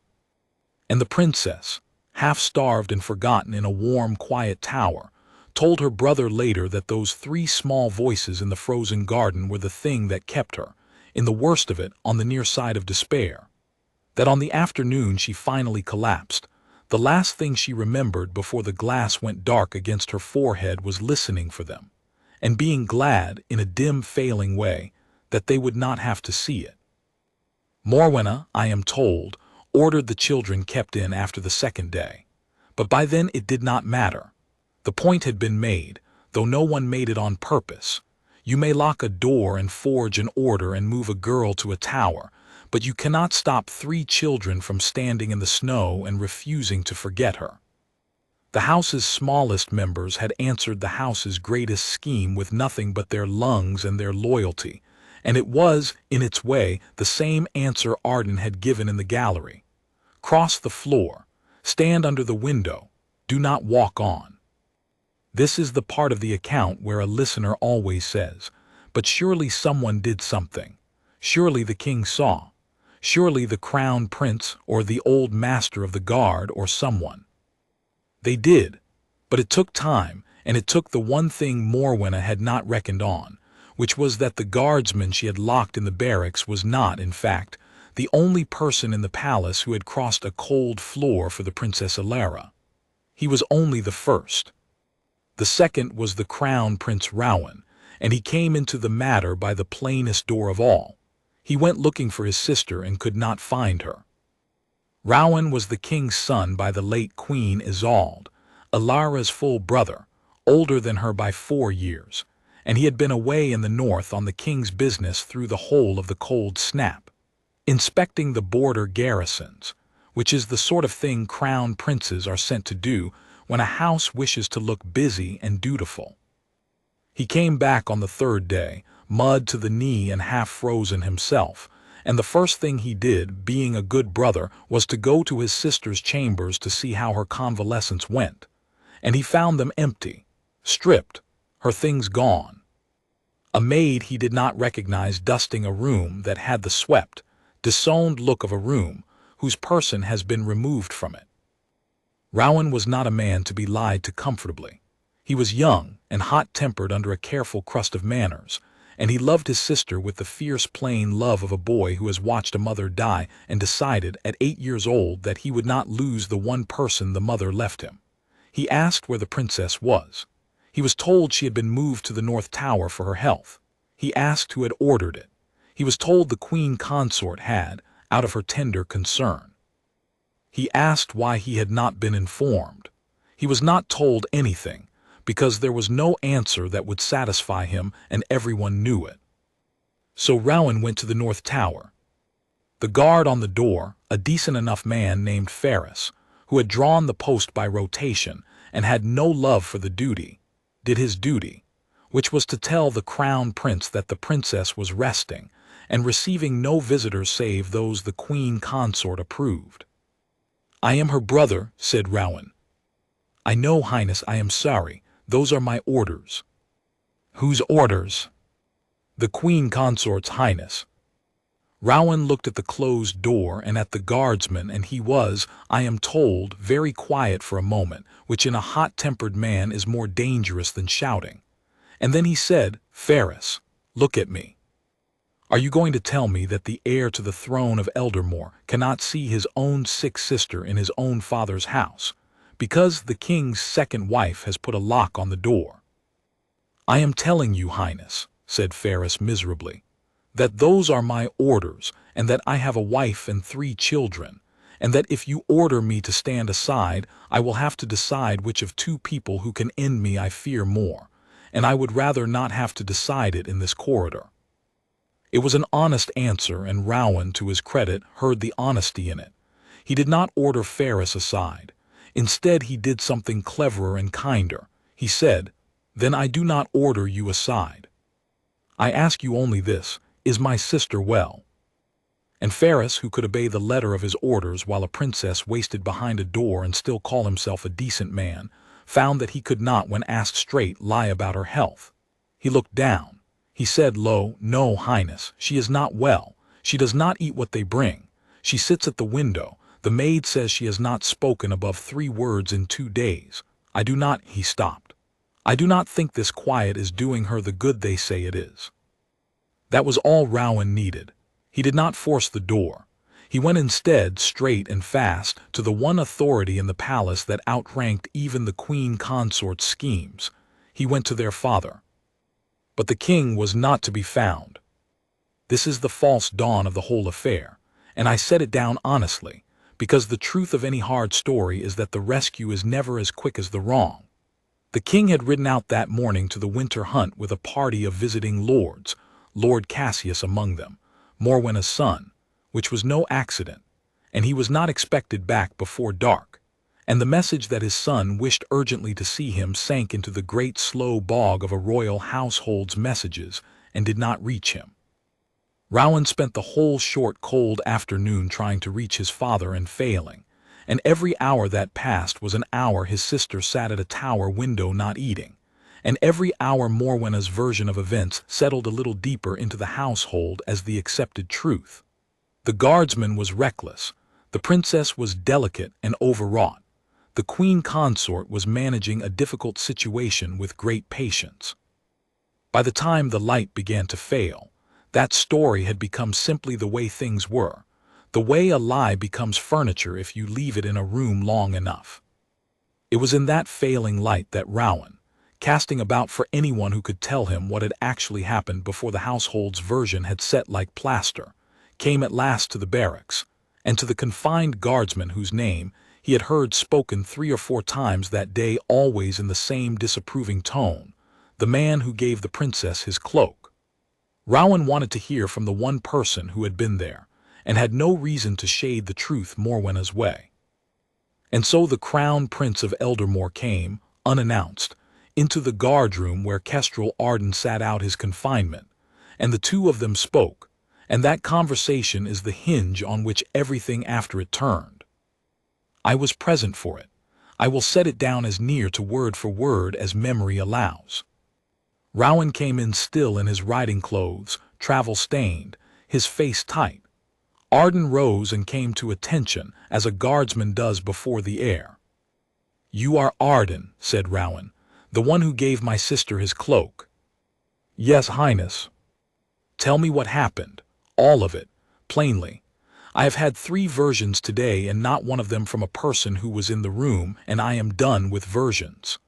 And the princess, half-starved and forgotten in a warm, quiet tower, told her brother later that those 3 small voices in the frozen garden were the thing that kept her, in the worst of it, on the near side of despair. That on the afternoon she finally collapsed, the last thing she remembered before the glass went dark against her forehead was listening for them, and being glad, in a dim, failing way, that they would not have to see it. Morwenna, I am told, ordered the children kept in after the 2nd day. But by then it did not matter. The point had been made, though no one made it on purpose. You may lock a door and forge an order and move a girl to a tower, but you cannot stop 3 children from standing in the snow and refusing to forget her. The house's smallest members had answered the house's greatest scheme with nothing but their lungs and their loyalty, and it was, in its way, the same answer Arden had given in the gallery. Cross the floor, stand under the window, do not walk on. This is the part of the account where a listener always says, but surely someone did something. Surely the king saw. Surely the crown prince or the old master of the guard or someone. They did, but it took time, and it took the one thing Morwenna had not reckoned on, which was that the guardsman she had locked in the barracks was not, in fact, the only person in the palace who had crossed a cold floor for the Princess Alara. He was only the first. The second was the crown Prince Rowan, and he came into the matter by the plainest door of all. He went looking for his sister and could not find her. Rowan was the king's son by the late Queen Isolde, Alara's full brother, older than her by 4 years, and he had been away in the north on the king's business through the whole of the cold snap, inspecting the border garrisons, which is the sort of thing crown princes are sent to do when a house wishes to look busy and dutiful. He came back on the 3rd day, mud to the knee and half frozen himself, and the first thing he did, being a good brother, was to go to his sister's chambers to see how her convalescence went. And he found them empty, stripped, her things gone. A maid he did not recognize dusting a room that had the swept, disowned look of a room whose person has been removed from it. Rowan was not a man to be lied to comfortably. He was young and hot-tempered under a careful crust of manners, and he loved his sister with the fierce plain love of a boy who has watched a mother die and decided at 8 years old that he would not lose the one person the mother left him. He asked where the princess was. He was told she had been moved to the North Tower for her health. He asked who had ordered it. He was told the Queen Consort had, out of her tender concern. He asked why he had not been informed. He was not told anything, because there was no answer that would satisfy him and everyone knew it. So Rowan went to the North Tower. The guard on the door, a decent enough man named Ferris, who had drawn the post by rotation and had no love for the duty, did his duty, which was to tell the crown prince that the princess was resting and receiving no visitors save those the Queen Consort approved. "I am her brother," said Rowan. "I know, Highness, I am sorry. Those are my orders." "Whose orders?" "The Queen Consort's, Highness." Rowan looked at the closed door and at the guardsman, and he was, I am told, very quiet for a moment, which in a hot-tempered man is more dangerous than shouting. And then he said, "Ferris, look at me. Are you going to tell me that the heir to the throne of Eldermore cannot see his own sick sister in his own father's house, because the king's second wife has put a lock on the door?" "I am telling you, Highness," said Ferris miserably, "that those are my orders, and that I have a wife and 3 children, and that if you order me to stand aside, I will have to decide which of 2 people who can end me I fear more, and I would rather not have to decide it in this corridor." It was an honest answer, and Rowan, to his credit, heard the honesty in it. He did not order Ferris aside. Instead, he did something cleverer and kinder. He said, "Then I do not order you aside. I ask you only this, is my sister well?" And Ferris, who could obey the letter of his orders while a princess wasted behind a door and still call himself a decent man, found that he could not, when asked straight, lie about her health. He looked down. He said low, "No, Highness, she is not well. She does not eat what they bring. She sits at the window. The maid says she has not spoken above 3 words in 2 days. I do not—" He stopped. "I do not think this quiet is doing her the good they say it is." That was all Rowan needed. He did not force the door. He went instead, straight and fast, to the one authority in the palace that outranked even the Queen Consort's schemes. He went to their father. But the king was not to be found. This is the false dawn of the whole affair, and I set it down honestly, because the truth of any hard story is that the rescue is never as quick as the wrong. The king had ridden out that morning to the winter hunt with a party of visiting lords, Lord Cassius among them, Morwenna's son, which was no accident, and he was not expected back before dark, and the message that his son wished urgently to see him sank into the great slow bog of a royal household's messages and did not reach him. Rowan spent the whole short cold afternoon trying to reach his father and failing, and every hour that passed was an hour his sister sat at a tower window not eating, and every hour Morwenna's version of events settled a little deeper into the household as the accepted truth. The guardsman was reckless, the princess was delicate and overwrought, the Queen Consort was managing a difficult situation with great patience. By the time the light began to fail, that story had become simply the way things were, the way a lie becomes furniture if you leave it in a room long enough. It was in that failing light that Rowan, casting about for anyone who could tell him what had actually happened before the household's version had set like plaster, came at last to the barracks, and to the confined guardsman whose name he had heard spoken 3 or 4 times that day, always in the same disapproving tone, the man who gave the princess his cloak. Rowan wanted to hear from the one person who had been there, and had no reason to shade the truth Morwenna's way. And so the crown prince of Eldermore came, unannounced, into the guardroom where Kestrel Arden sat out his confinement, and the two of them spoke, and that conversation is the hinge on which everything after it turned. I was present for it. I will set it down as near to word for word as memory allows. Rowan came in still in his riding clothes, travel-stained, his face tight. Arden rose and came to attention, as a guardsman does before the heir. "You are Arden," said Rowan, "the one who gave my sister his cloak." "Yes, Highness." "Tell me what happened, all of it, plainly. I have had 3 versions today, and not one of them from a person who was in the room, and I am done with versions."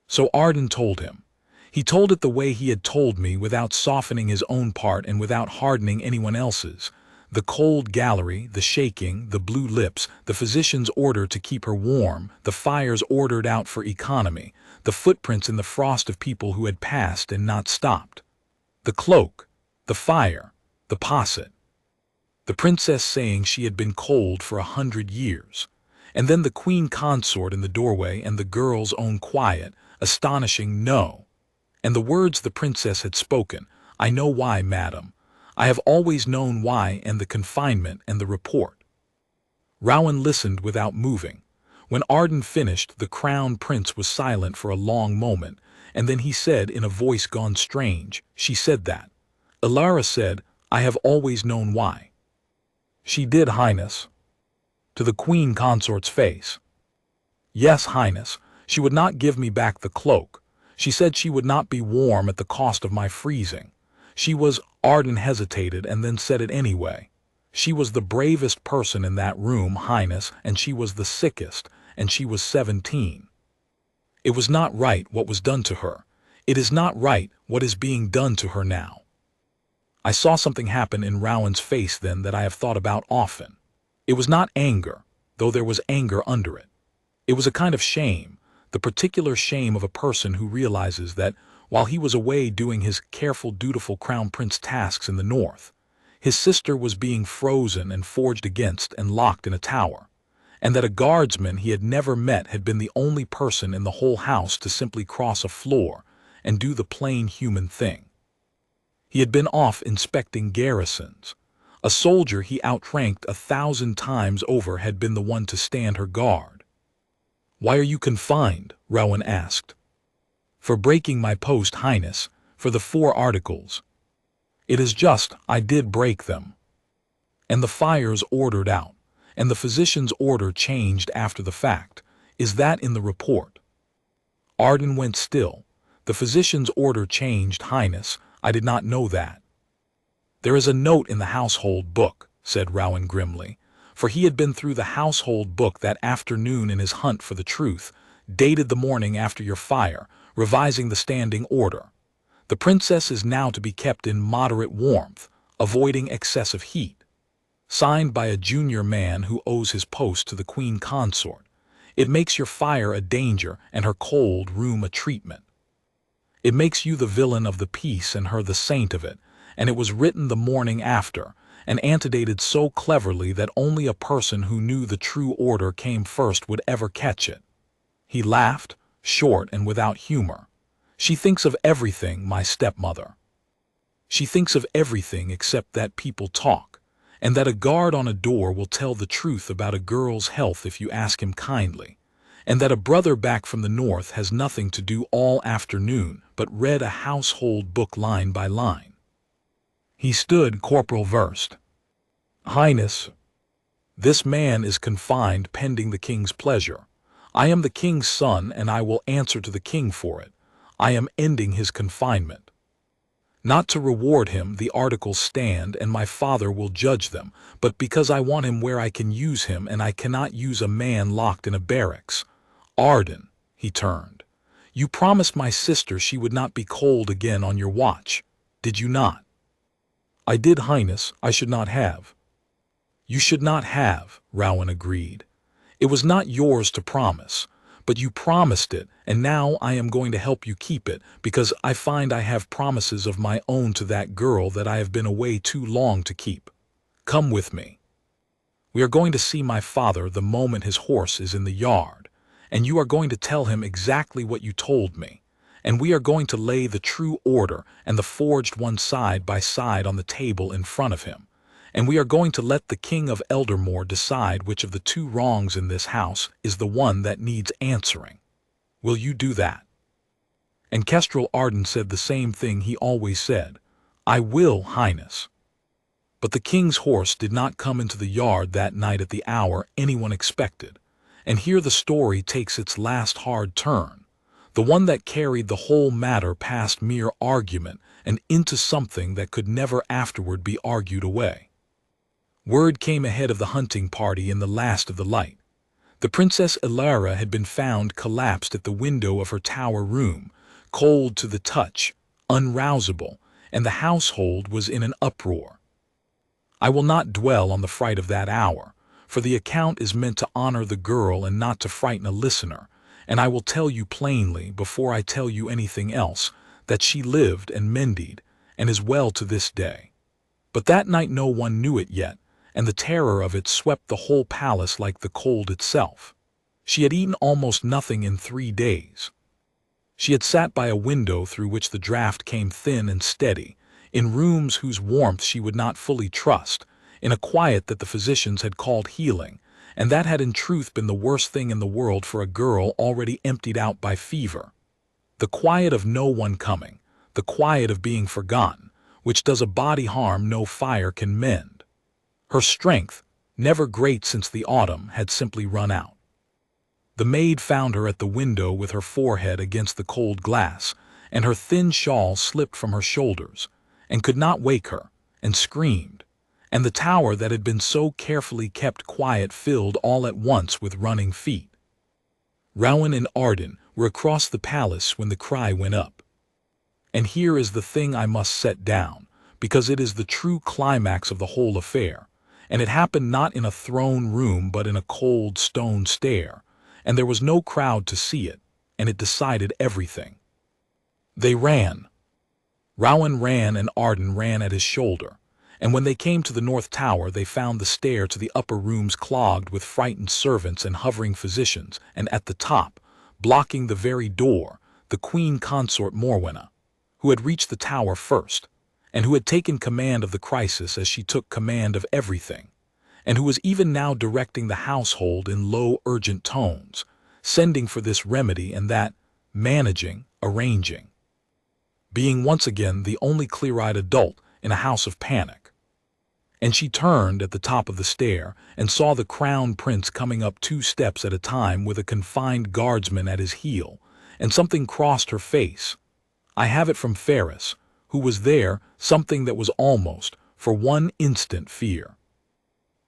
So Arden told him. He told it the way he had told me, without softening his own part and without hardening anyone else's. The cold gallery, the shaking, the blue lips, the physician's order to keep her warm, the fires ordered out for economy, the footprints in the frost of people who had passed and not stopped. The cloak, the fire, the posset. The princess saying she had been cold for 100 years. And then the Queen Consort in the doorway, and the girl's own quiet, astonishing no. And the words the princess had spoken, "I know why, madam. I have always known why," and the confinement and the report. Rowan listened without moving. When Arden finished, the crown prince was silent for a long moment, and then he said in a voice gone strange, "She said that." Ilara said, "I have always known why." "She did, Highness." To the Queen Consort's face. "Yes, Highness. She would not give me back the cloak. She said she would not be warm at the cost of my freezing. She was—" Arden hesitated and then said it anyway. "She was the bravest person in that room, Highness, and she was the sickest, and she was 17. It was not right what was done to her. It is not right what is being done to her now." I saw something happen in Rowan's face then that I have thought about often. It was not anger, though there was anger under it. It was a kind of shame, the particular shame of a person who realizes that, while he was away doing his careful, dutiful crown prince tasks in the north, his sister was being frozen and forged against and locked in a tower, and that a guardsman he had never met had been the only person in the whole house to simply cross a floor and do the plain human thing. He had been off inspecting garrisons. A soldier he outranked 1,000 times over had been the one to stand her guard. "Why are you confined?" Rowan asked. "For breaking my post, Highness, for the 4 articles. It is just, I did break them. And the fires ordered out, and the physician's order changed after the fact. Is that in the report?" Arden went still. "The physician's order changed, Highness. I did not know that." "There is a note in the household book," said Rowan grimly, for he had been through the household book that afternoon in his hunt for the truth, dated the morning after your fire, revising the standing order. "The princess is now to be kept in moderate warmth, avoiding excessive heat. Signed by a junior man who owes his post to the Queen Consort. It makes your fire a danger and her cold room a treatment. It makes you the villain of the piece and her the saint of it, and it was written the morning after, and antedated so cleverly that only a person who knew the true order came first would ever catch it." He laughed, short and without humor. "She thinks of everything, my stepmother. She thinks of everything except that people talk, and that a guard on a door will tell the truth about a girl's health if you ask him kindly, and that a brother back from the north has nothing to do all afternoon but read a household book line by line." He stood corporal versed. "Highness, this man is confined pending the king's pleasure. I am the king's son, and I will answer to the king for it. I am ending his confinement. Not to reward him, the articles stand, and my father will judge them, but because I want him where I can use him, and I cannot use a man locked in a barracks. Arden," he turned, "you promised my sister she would not be cold again on your watch, did you not?" I did, Highness, I should not have. You should not have, Rowan agreed. It was not yours to promise, but you promised it, and now I am going to help you keep it, because I find I have promises of my own to that girl that I have been away too long to keep. Come with me. We are going to see my father the moment his horse is in the yard, and you are going to tell him exactly what you told me, and we are going to lay the true order and the forged one side by side on the table in front of him, and we are going to let the King of Eldermore decide which of the two wrongs in this house is the one that needs answering. Will you do that?" And Kestrel Arden said the same thing he always said, "I will, Highness." But the king's horse did not come into the yard that night at the hour anyone expected, and here the story takes its last hard turn, the one that carried the whole matter past mere argument and into something that could never afterward be argued away. Word came ahead of the hunting party in the last of the light. The Princess Ilara had been found collapsed at the window of her tower room, cold to the touch, unrousable, and the household was in an uproar. I will not dwell on the fright of that hour, for the account is meant to honor the girl and not to frighten a listener, and I will tell you plainly, before I tell you anything else, that she lived and mended, and is well to this day. But that night no one knew it yet, and the terror of it swept the whole palace like the cold itself. She had eaten almost nothing in 3 days. She had sat by a window through which the draught came thin and steady, in rooms whose warmth she would not fully trust, in a quiet that the physicians had called healing, and that had in truth been the worst thing in the world for a girl already emptied out by fever. The quiet of no one coming, the quiet of being forgotten, which does a body harm no fire can mend. Her strength, never great since the autumn, had simply run out. The maid found her at the window with her forehead against the cold glass, and her thin shawl slipped from her shoulders, and could not wake her, and screamed, and the tower that had been so carefully kept quiet filled all at once with running feet. Rowan and Arden were across the palace when the cry went up. And here is the thing I must set down, because it is the true climax of the whole affair, and it happened not in a throne room but in a cold stone stair, and there was no crowd to see it, and it decided everything. They ran. Rowan ran and Arden ran at his shoulder, and when they came to the North Tower they found the stair to the upper rooms clogged with frightened servants and hovering physicians, and at the top, blocking the very door, the Queen Consort Morwenna, who had reached the tower first, and who had taken command of the crisis as she took command of everything, and who was even now directing the household in low, urgent tones, sending for this remedy and that, managing, arranging, being once again the only clear-eyed adult in a house of panic. And she turned at the top of the stair and saw the crown prince coming up 2 steps at a time with a confined guardsman at his heel, and something crossed her face. I have it from Ferris, who was there, something that was almost, for one instant, fear.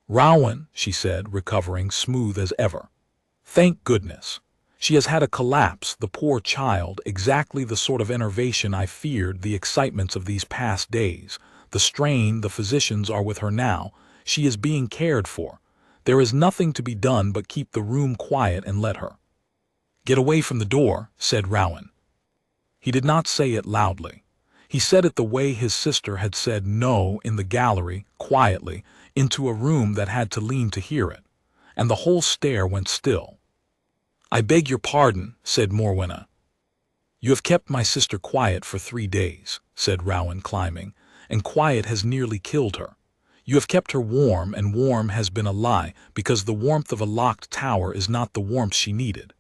"Rowan," she said, recovering, smooth as ever. "Thank goodness. She has had a collapse, the poor child, exactly the sort of enervation I feared, the excitements of these past days, the strain, the physicians are with her now, she is being cared for. There is nothing to be done but keep the room quiet and let her." "Get away from the door," said Rowan. He did not say it loudly. He said it the way his sister had said no in the gallery, quietly, into a room that had to lean to hear it, and the whole stair went still. "I beg your pardon," said Morwenna. "You have kept my sister quiet for 3 days," said Rowan, climbing, "and quiet has nearly killed her. You have kept her warm, and warm has been a lie, because the warmth of a locked tower is not the warmth she needed.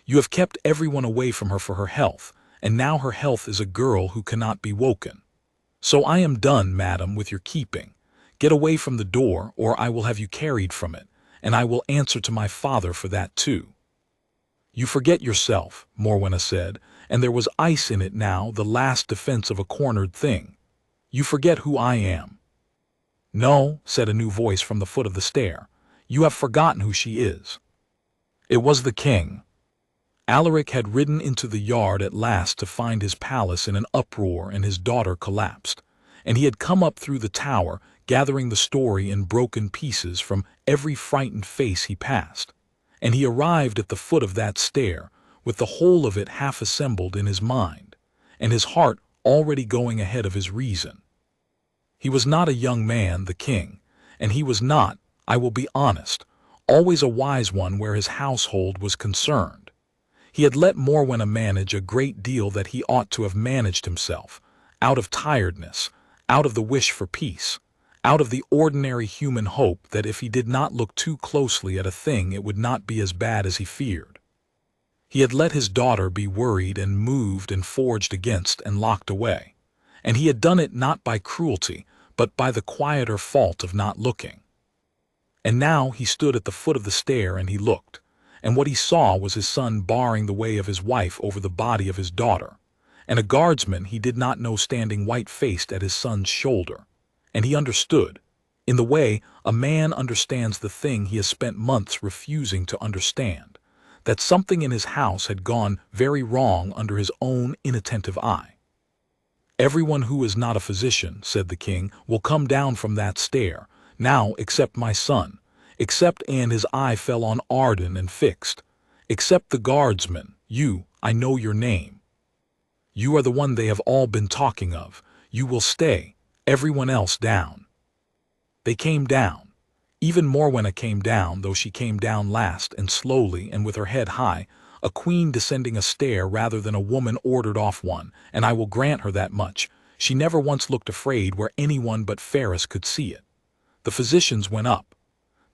You have kept everyone away from her for her health, and now her health is a girl who cannot be woken. So I am done, madam, with your keeping. Get away from the door, or I will have you carried from it, and I will answer to my father for that too." "You forget yourself," Morwenna said, and there was ice in it now, the last defense of a cornered thing. "You forget who I am." "No," said a new voice from the foot of the stair. "You have forgotten who she is." It was the king. Alaric had ridden into the yard at last to find his palace in an uproar and his daughter collapsed, and he had come up through the tower, gathering the story in broken pieces from every frightened face he passed. And he arrived at the foot of that stair, with the whole of it half assembled in his mind, and his heart already going ahead of his reason. He was not a young man, the king, and he was not, I will be honest, always a wise one where his household was concerned. He had let Morwenna manage a great deal that he ought to have managed himself, out of tiredness, out of the wish for peace, out of the ordinary human hope that if he did not look too closely at a thing it would not be as bad as he feared. He had let his daughter be worried and moved and forged against and locked away, and he had done it not by cruelty, but by the quieter fault of not looking. And now he stood at the foot of the stair and he looked, and what he saw was his son barring the way of his wife over the body of his daughter, and a guardsman he did not know standing white-faced at his son's shoulder. And he understood, in the way a man understands the thing he has spent months refusing to understand, that something in his house had gone very wrong under his own inattentive eye. "Everyone who is not a physician," said the king, "will come down from that stair, now except my son, except," and his eye fell on Arden and fixed, "except the guardsman, you, I know your name. You are the one they have all been talking of. You will stay, everyone else down." They came down. Even Morwenna came down, though she came down last and slowly and with her head high, a queen descending a stair rather than a woman ordered off one, and I will grant her that much. She never once looked afraid where anyone but Ferris could see it. The physicians went up.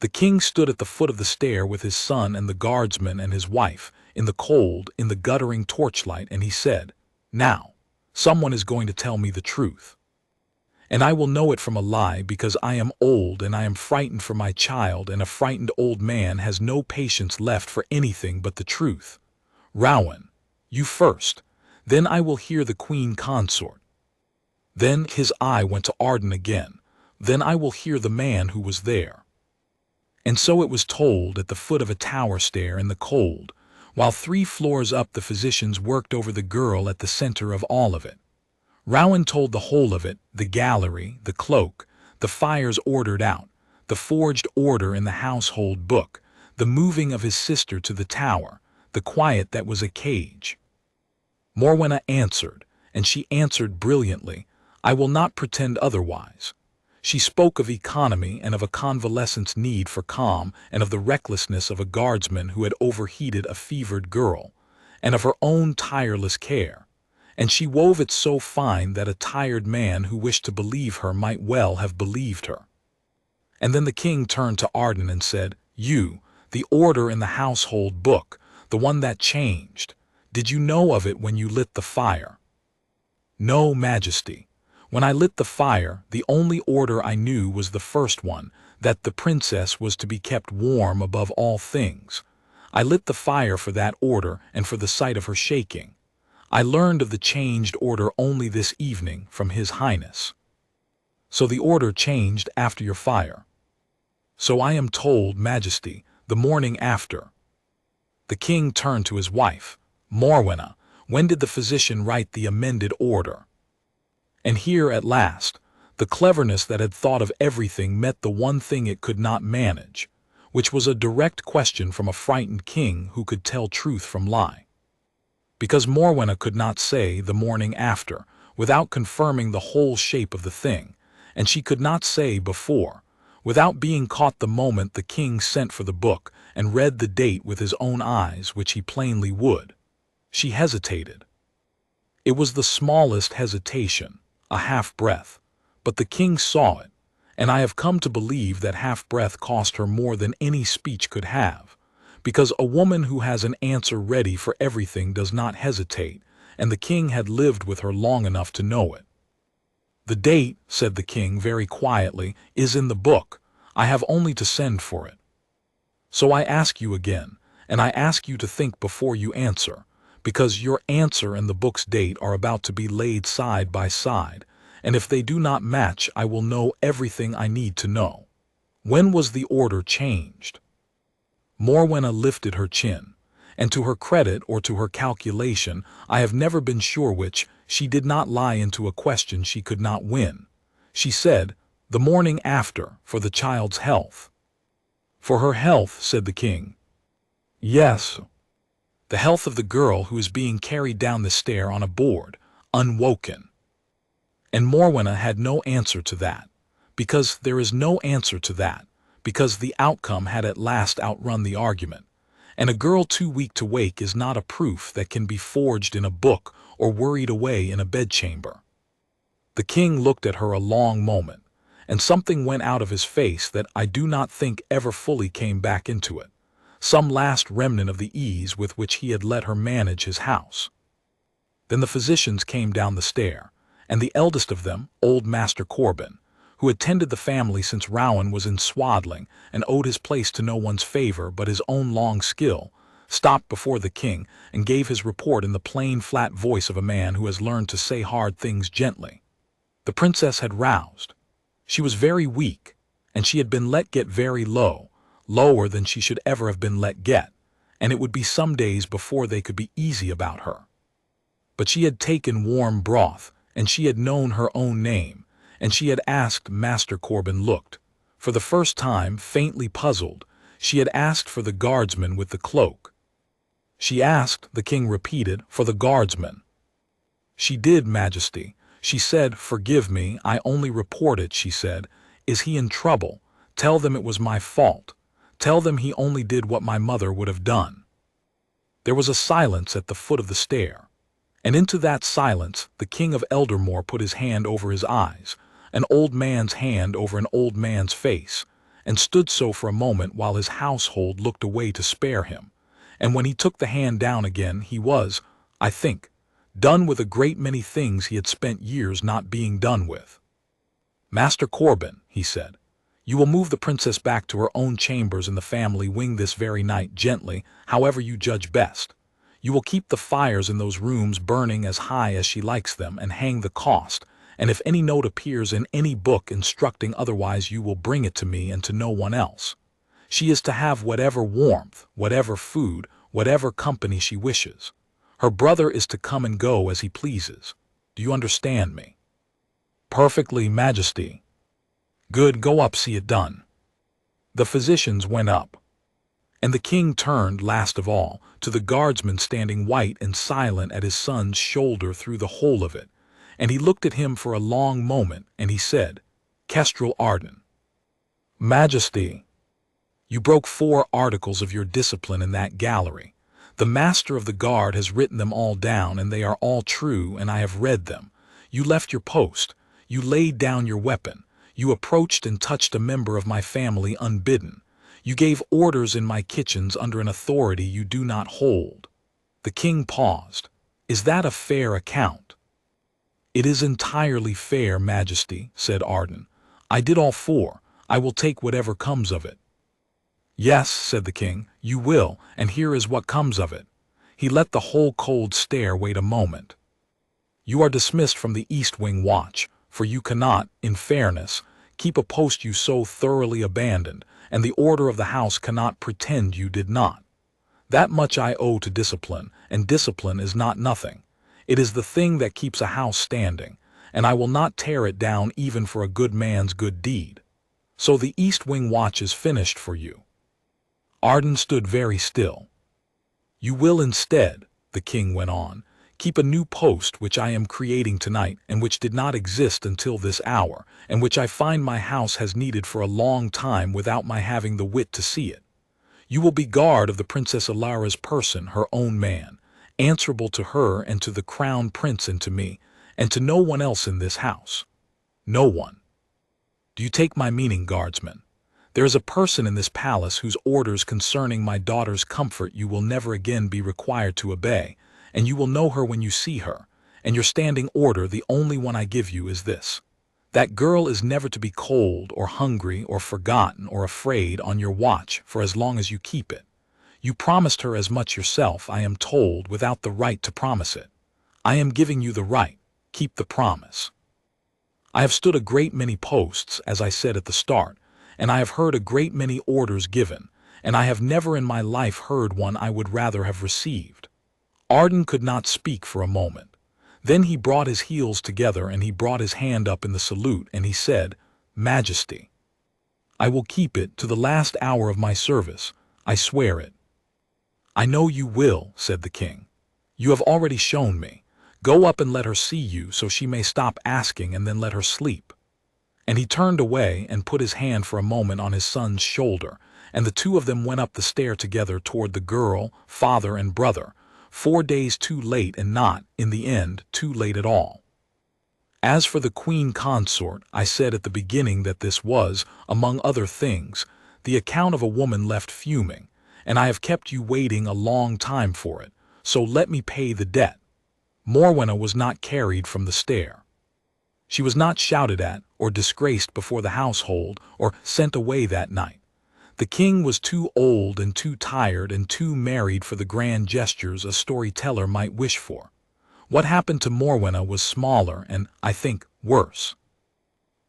The king stood at the foot of the stair with his son and the guardsman and his wife, in the cold, in the guttering torchlight, and he said, "Now, someone is going to tell me the truth. And I will know it from a lie, because I am old and I am frightened for my child, and a frightened old man has no patience left for anything but the truth. Rowan, you first, then I will hear the Queen Consort." Then his eye went to Arden again. "Then I will hear the man who was there." And so it was told at the foot of a tower stair in the cold, while 3 floors up the physicians worked over the girl at the center of all of it. Rowan told the whole of it, the gallery, the cloak, the fires ordered out, the forged order in the household book, the moving of his sister to the tower, the quiet that was a cage. Morwenna answered, and she answered brilliantly. I will not pretend otherwise. She spoke of economy and of a convalescent's need for calm, and of the recklessness of a guardsman who had overheated a fevered girl, and of her own tireless care. And she wove it so fine that a tired man who wished to believe her might well have believed her. And then the king turned to Arden and said, "You, the order in the household book, the one that changed, did you know of it when you lit the fire?" "No, Majesty. When I lit the fire, the only order I knew was the first one, that the princess was to be kept warm above all things. I lit the fire for that order and for the sight of her shaking. I learned of the changed order only this evening from His Highness." "So the order changed after your fire?" "So I am told, Majesty, the morning after." The king turned to his wife. "Morwenna, when did the physician write the amended order?" And here at last, the cleverness that had thought of everything met the one thing it could not manage, which was a direct question from a frightened king who could tell truth from lie. Because Morwenna could not say the morning after, without confirming the whole shape of the thing, and she could not say before, without being caught the moment the king sent for the book and read the date with his own eyes, which he plainly would. She hesitated. It was the smallest hesitation, a half-breath, but the king saw it, and I have come to believe that half-breath cost her more than any speech could have, because a woman who has an answer ready for everything does not hesitate, and the king had lived with her long enough to know it. "The date," said the king very quietly, "is in the book. I have only to send for it. So I ask you again, and I ask you to think before you answer, because your answer and the book's date are about to be laid side by side, and if they do not match I will know everything I need to know. When was the order changed?" Morwenna lifted her chin, and to her credit or to her calculation, I have never been sure which, she did not lie into a question she could not win. She said, "The morning after, for the child's health." "For her health," said the king. "Yes." "The health of the girl who is being carried down the stair on a board, unwoken." And Morwenna had no answer to that, because there is no answer to that, because the outcome had at last outrun the argument, and a girl too weak to wake is not a proof that can be forged in a book or worried away in a bedchamber. The king looked at her a long moment, and something went out of his face that I do not think ever fully came back into it, some last remnant of the ease with which he had let her manage his house. Then the physicians came down the stair, and the eldest of them, old Master Corbin, who had tended the family since Rowan was in swaddling and owed his place to no one's favor but his own long skill, stopped before the king and gave his report in the plain, flat voice of a man who has learned to say hard things gently. The princess had roused. She was very weak, and she had been let get very low, lower than she should ever have been let get, and it would be some days before they could be easy about her. But she had taken warm broth, and she had known her own name, and she had asked. Master Corbin looked, for the first time, faintly puzzled. She had asked for the guardsman with the cloak. She asked, the king repeated, for the guardsman. She did, Majesty. She said, "Forgive me, I only report it," she said. "Is he in trouble? Tell them it was my fault. Tell them he only did what my mother would have done." There was a silence at the foot of the stair, and into that silence the King of Eldermore put his hand over his eyes, an old man's hand over an old man's face, and stood so for a moment while his household looked away to spare him, and when he took the hand down again he was, I think, done with a great many things he had spent years not being done with. "Master Corbin," he said, "you will move the princess back to her own chambers in the family wing this very night, gently, however you judge best. You will keep the fires in those rooms burning as high as she likes them, and hang the cost, and if any note appears in any book instructing otherwise you will bring it to me and to no one else. She is to have whatever warmth, whatever food, whatever company she wishes. Her brother is to come and go as he pleases. Do you understand me?" "Perfectly, Majesty." "Good, go up, see it done." The physicians went up, and the king turned, last of all, to the guardsman standing white and silent at his son's shoulder through the whole of it, and he looked at him for a long moment, and he said, "Kestrel Arden." "Majesty." "You broke 4 articles of your discipline in that gallery. The master of the guard has written them all down, and they are all true, and I have read them. You left your post. You laid down your weapon. You approached and touched a member of my family unbidden. You gave orders in my kitchens under an authority you do not hold." The king paused. "Is that a fair account?" "It is entirely fair, Majesty," said Arden. "I did all 4. I will take whatever comes of it." "Yes," said the king, "you will, and here is what comes of it." He let the whole cold stare wait a moment. "You are dismissed from the East Wing watch, for you cannot, in fairness, keep a post you so thoroughly abandoned, and the order of the house cannot pretend you did not. That much I owe to discipline, and discipline is not nothing. It is the thing that keeps a house standing, and I will not tear it down even for a good man's good deed. So the East Wing watch is finished for you." Arden stood very still. "You will instead," the king went on, "keep a new post which I am creating tonight, and which did not exist until this hour, and which I find my house has needed for a long time without my having the wit to see it. You will be guard of the Princess Alara's person, her own man, answerable to her and to the crown prince and to me, and to no one else in this house. No one. Do you take my meaning, guardsman? There is a person in this palace whose orders concerning my daughter's comfort you will never again be required to obey, and you will know her when you see her, and your standing order, the only one I give you, is this: that girl is never to be cold or hungry or forgotten or afraid on your watch for as long as you keep it. You promised her as much yourself, I am told, without the right to promise it. I am giving you the right. Keep the promise. I have stood a great many posts, as I said at the start, and I have heard a great many orders given, and I have never in my life heard one I would rather have received." Arden could not speak for a moment. Then he brought his heels together and he brought his hand up in the salute and he said, "Majesty, I will keep it to the last hour of my service, I swear it." "I know you will," said the king. "You have already shown me. Go up and let her see you so she may stop asking and then let her sleep." And he turned away and put his hand for a moment on his son's shoulder, and the two of them went up the stair together toward the girl, father and brother, 4 days too late and not, in the end, too late at all. As for the Queen Consort, I said at the beginning that this was, among other things, the account of a woman left fuming, and I have kept you waiting a long time for it, so let me pay the debt. Morwenna was not carried from the stair. She was not shouted at or disgraced before the household or sent away that night. The king was too old and too tired and too married for the grand gestures a storyteller might wish for. What happened to Morwenna was smaller and, I think, worse.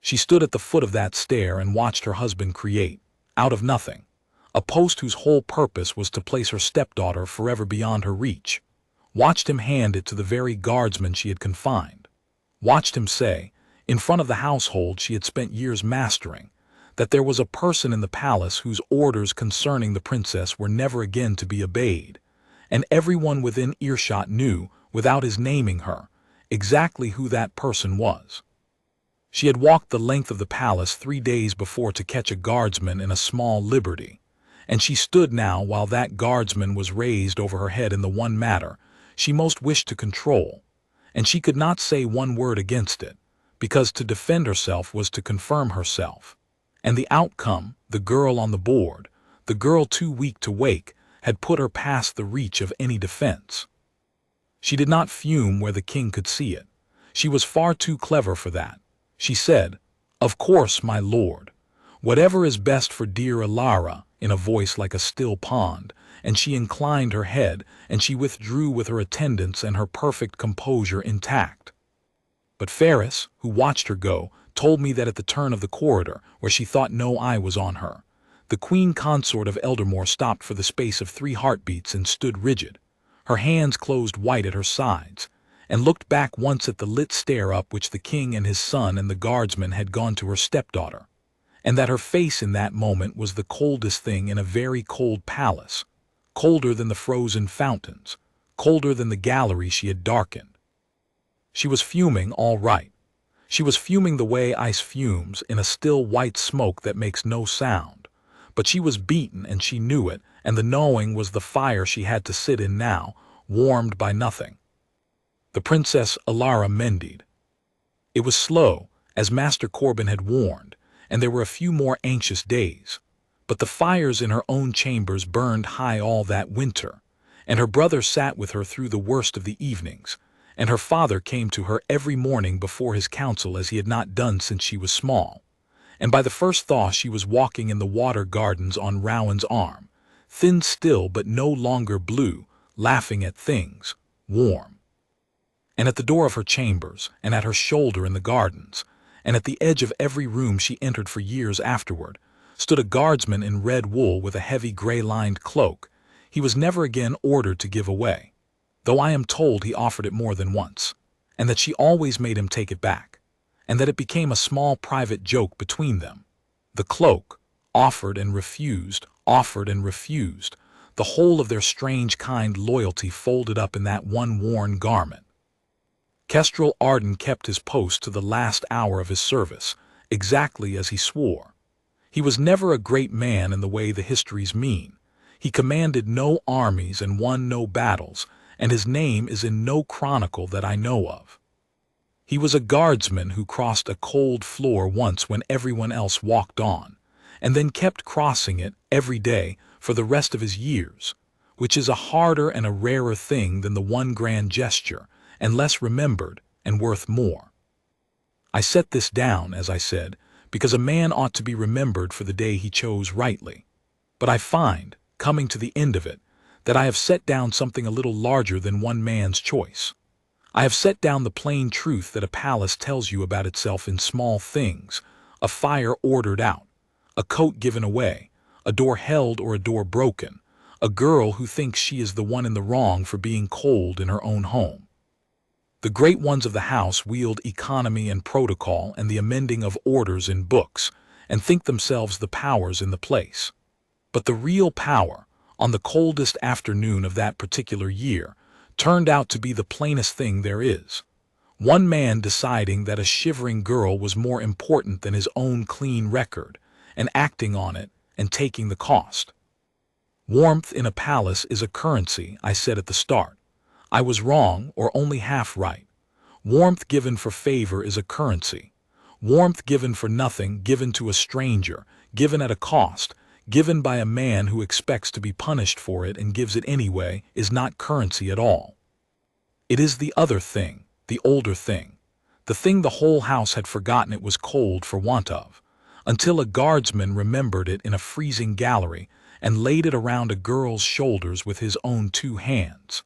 She stood at the foot of that stair and watched her husband create, out of nothing, a post whose whole purpose was to place her stepdaughter forever beyond her reach. Watched him hand it to the very guardsman she had confined. Watched him say, in front of the household she had spent years mastering, that there was a person in the palace whose orders concerning the princess were never again to be obeyed, and everyone within earshot knew, without his naming her, exactly who that person was. She had walked the length of the palace 3 days before to catch a guardsman in a small liberty, and she stood now while that guardsman was raised over her head in the one matter she most wished to control, and she could not say one word against it, because to defend herself was to confirm herself. And the outcome, the girl on the board, the girl too weak to wake, had put her past the reach of any defense. She did not fume where the king could see it. She was far too clever for that. She said, "Of course, my lord. Whatever is best for dear Alara," in a voice like a still pond, and she inclined her head, and she withdrew with her attendants and her perfect composure intact. But Ferris, who watched her go, told me that at the turn of the corridor, where she thought no eye was on her, the Queen Consort of Eldermore stopped for the space of 3 heartbeats and stood rigid, her hands closed white at her sides, and looked back once at the lit stair up which the king and his son and the guardsman had gone to her stepdaughter, and that her face in that moment was the coldest thing in a very cold palace, colder than the frozen fountains, colder than the gallery she had darkened. She was fuming all right. She was fuming the way ice fumes in a still white smoke that makes no sound, but she was beaten and she knew it, and the knowing was the fire she had to sit in now, warmed by nothing. The Princess Alara mended. It was slow, as Master Corbin had warned, and there were a few more anxious days, but the fires in her own chambers burned high all that winter, and her brother sat with her through the worst of the evenings, and her father came to her every morning before his council as he had not done since she was small, and by the first thaw she was walking in the water gardens on Rowan's arm, thin still but no longer blue, laughing at things, warm. And at the door of her chambers, and at her shoulder in the gardens, and at the edge of every room she entered for years afterward, stood a guardsman in red wool with a heavy gray-lined cloak. He was never again ordered to give away, though I am told he offered it more than once, and that she always made him take it back, and that it became a small private joke between them. The cloak, offered and refused, the whole of their strange kind loyalty folded up in that one worn garment. Kestrel Arden kept his post to the last hour of his service, exactly as he swore. He was never a great man in the way the histories mean. He commanded no armies and won no battles, and his name is in no chronicle that I know of. He was a guardsman who crossed a cold floor once when everyone else walked on, and then kept crossing it every day for the rest of his years, which is a harder and a rarer thing than the one grand gesture, and less remembered and worth more. I set this down, as I said, because a man ought to be remembered for the day he chose rightly. But I find, coming to the end of it, that I have set down something a little larger than one man's choice. I have set down the plain truth that a palace tells you about itself in small things, a fire ordered out, a coat given away, a door held or a door broken, a girl who thinks she is the one in the wrong for being cold in her own home. The great ones of the house wield economy and protocol and the amending of orders in books, and think themselves the powers in the place. But the real power, on the coldest afternoon of that particular year, turned out to be the plainest thing there is. One man deciding that a shivering girl was more important than his own clean record, and acting on it and taking the cost. Warmth in a palace is a currency, I said at the start. I was wrong, or only half right. Warmth given for favor is a currency. Warmth given for nothing, given to a stranger, given at a cost, given by a man who expects to be punished for it and gives it anyway, is not currency at all. It is the other thing, the older thing, the thing the whole house had forgotten it was cold for want of, until a guardsman remembered it in a freezing gallery and laid it around a girl's shoulders with his own 2 hands.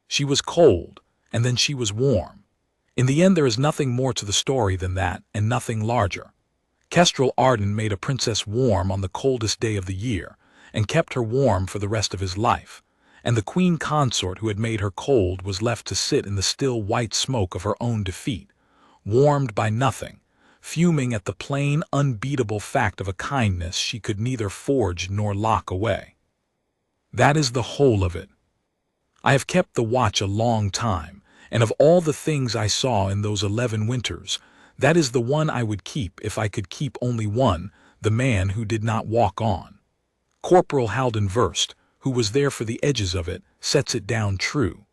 She was cold, and then she was warm. In the end, there is nothing more to the story than that, and nothing larger. Kestrel Arden made a princess warm on the coldest day of the year, and kept her warm for the rest of his life, and the Queen Consort who had made her cold was left to sit in the still white smoke of her own defeat, warmed by nothing, fuming at the plain, unbeatable fact of a kindness she could neither forge nor lock away. That is the whole of it. I have kept the watch a long time, and of all the things I saw in those 11 winters, that is the one I would keep if I could keep only one, the man who did not walk on. Corporal Halden Verst, who was there for the edges of it, sets it down true.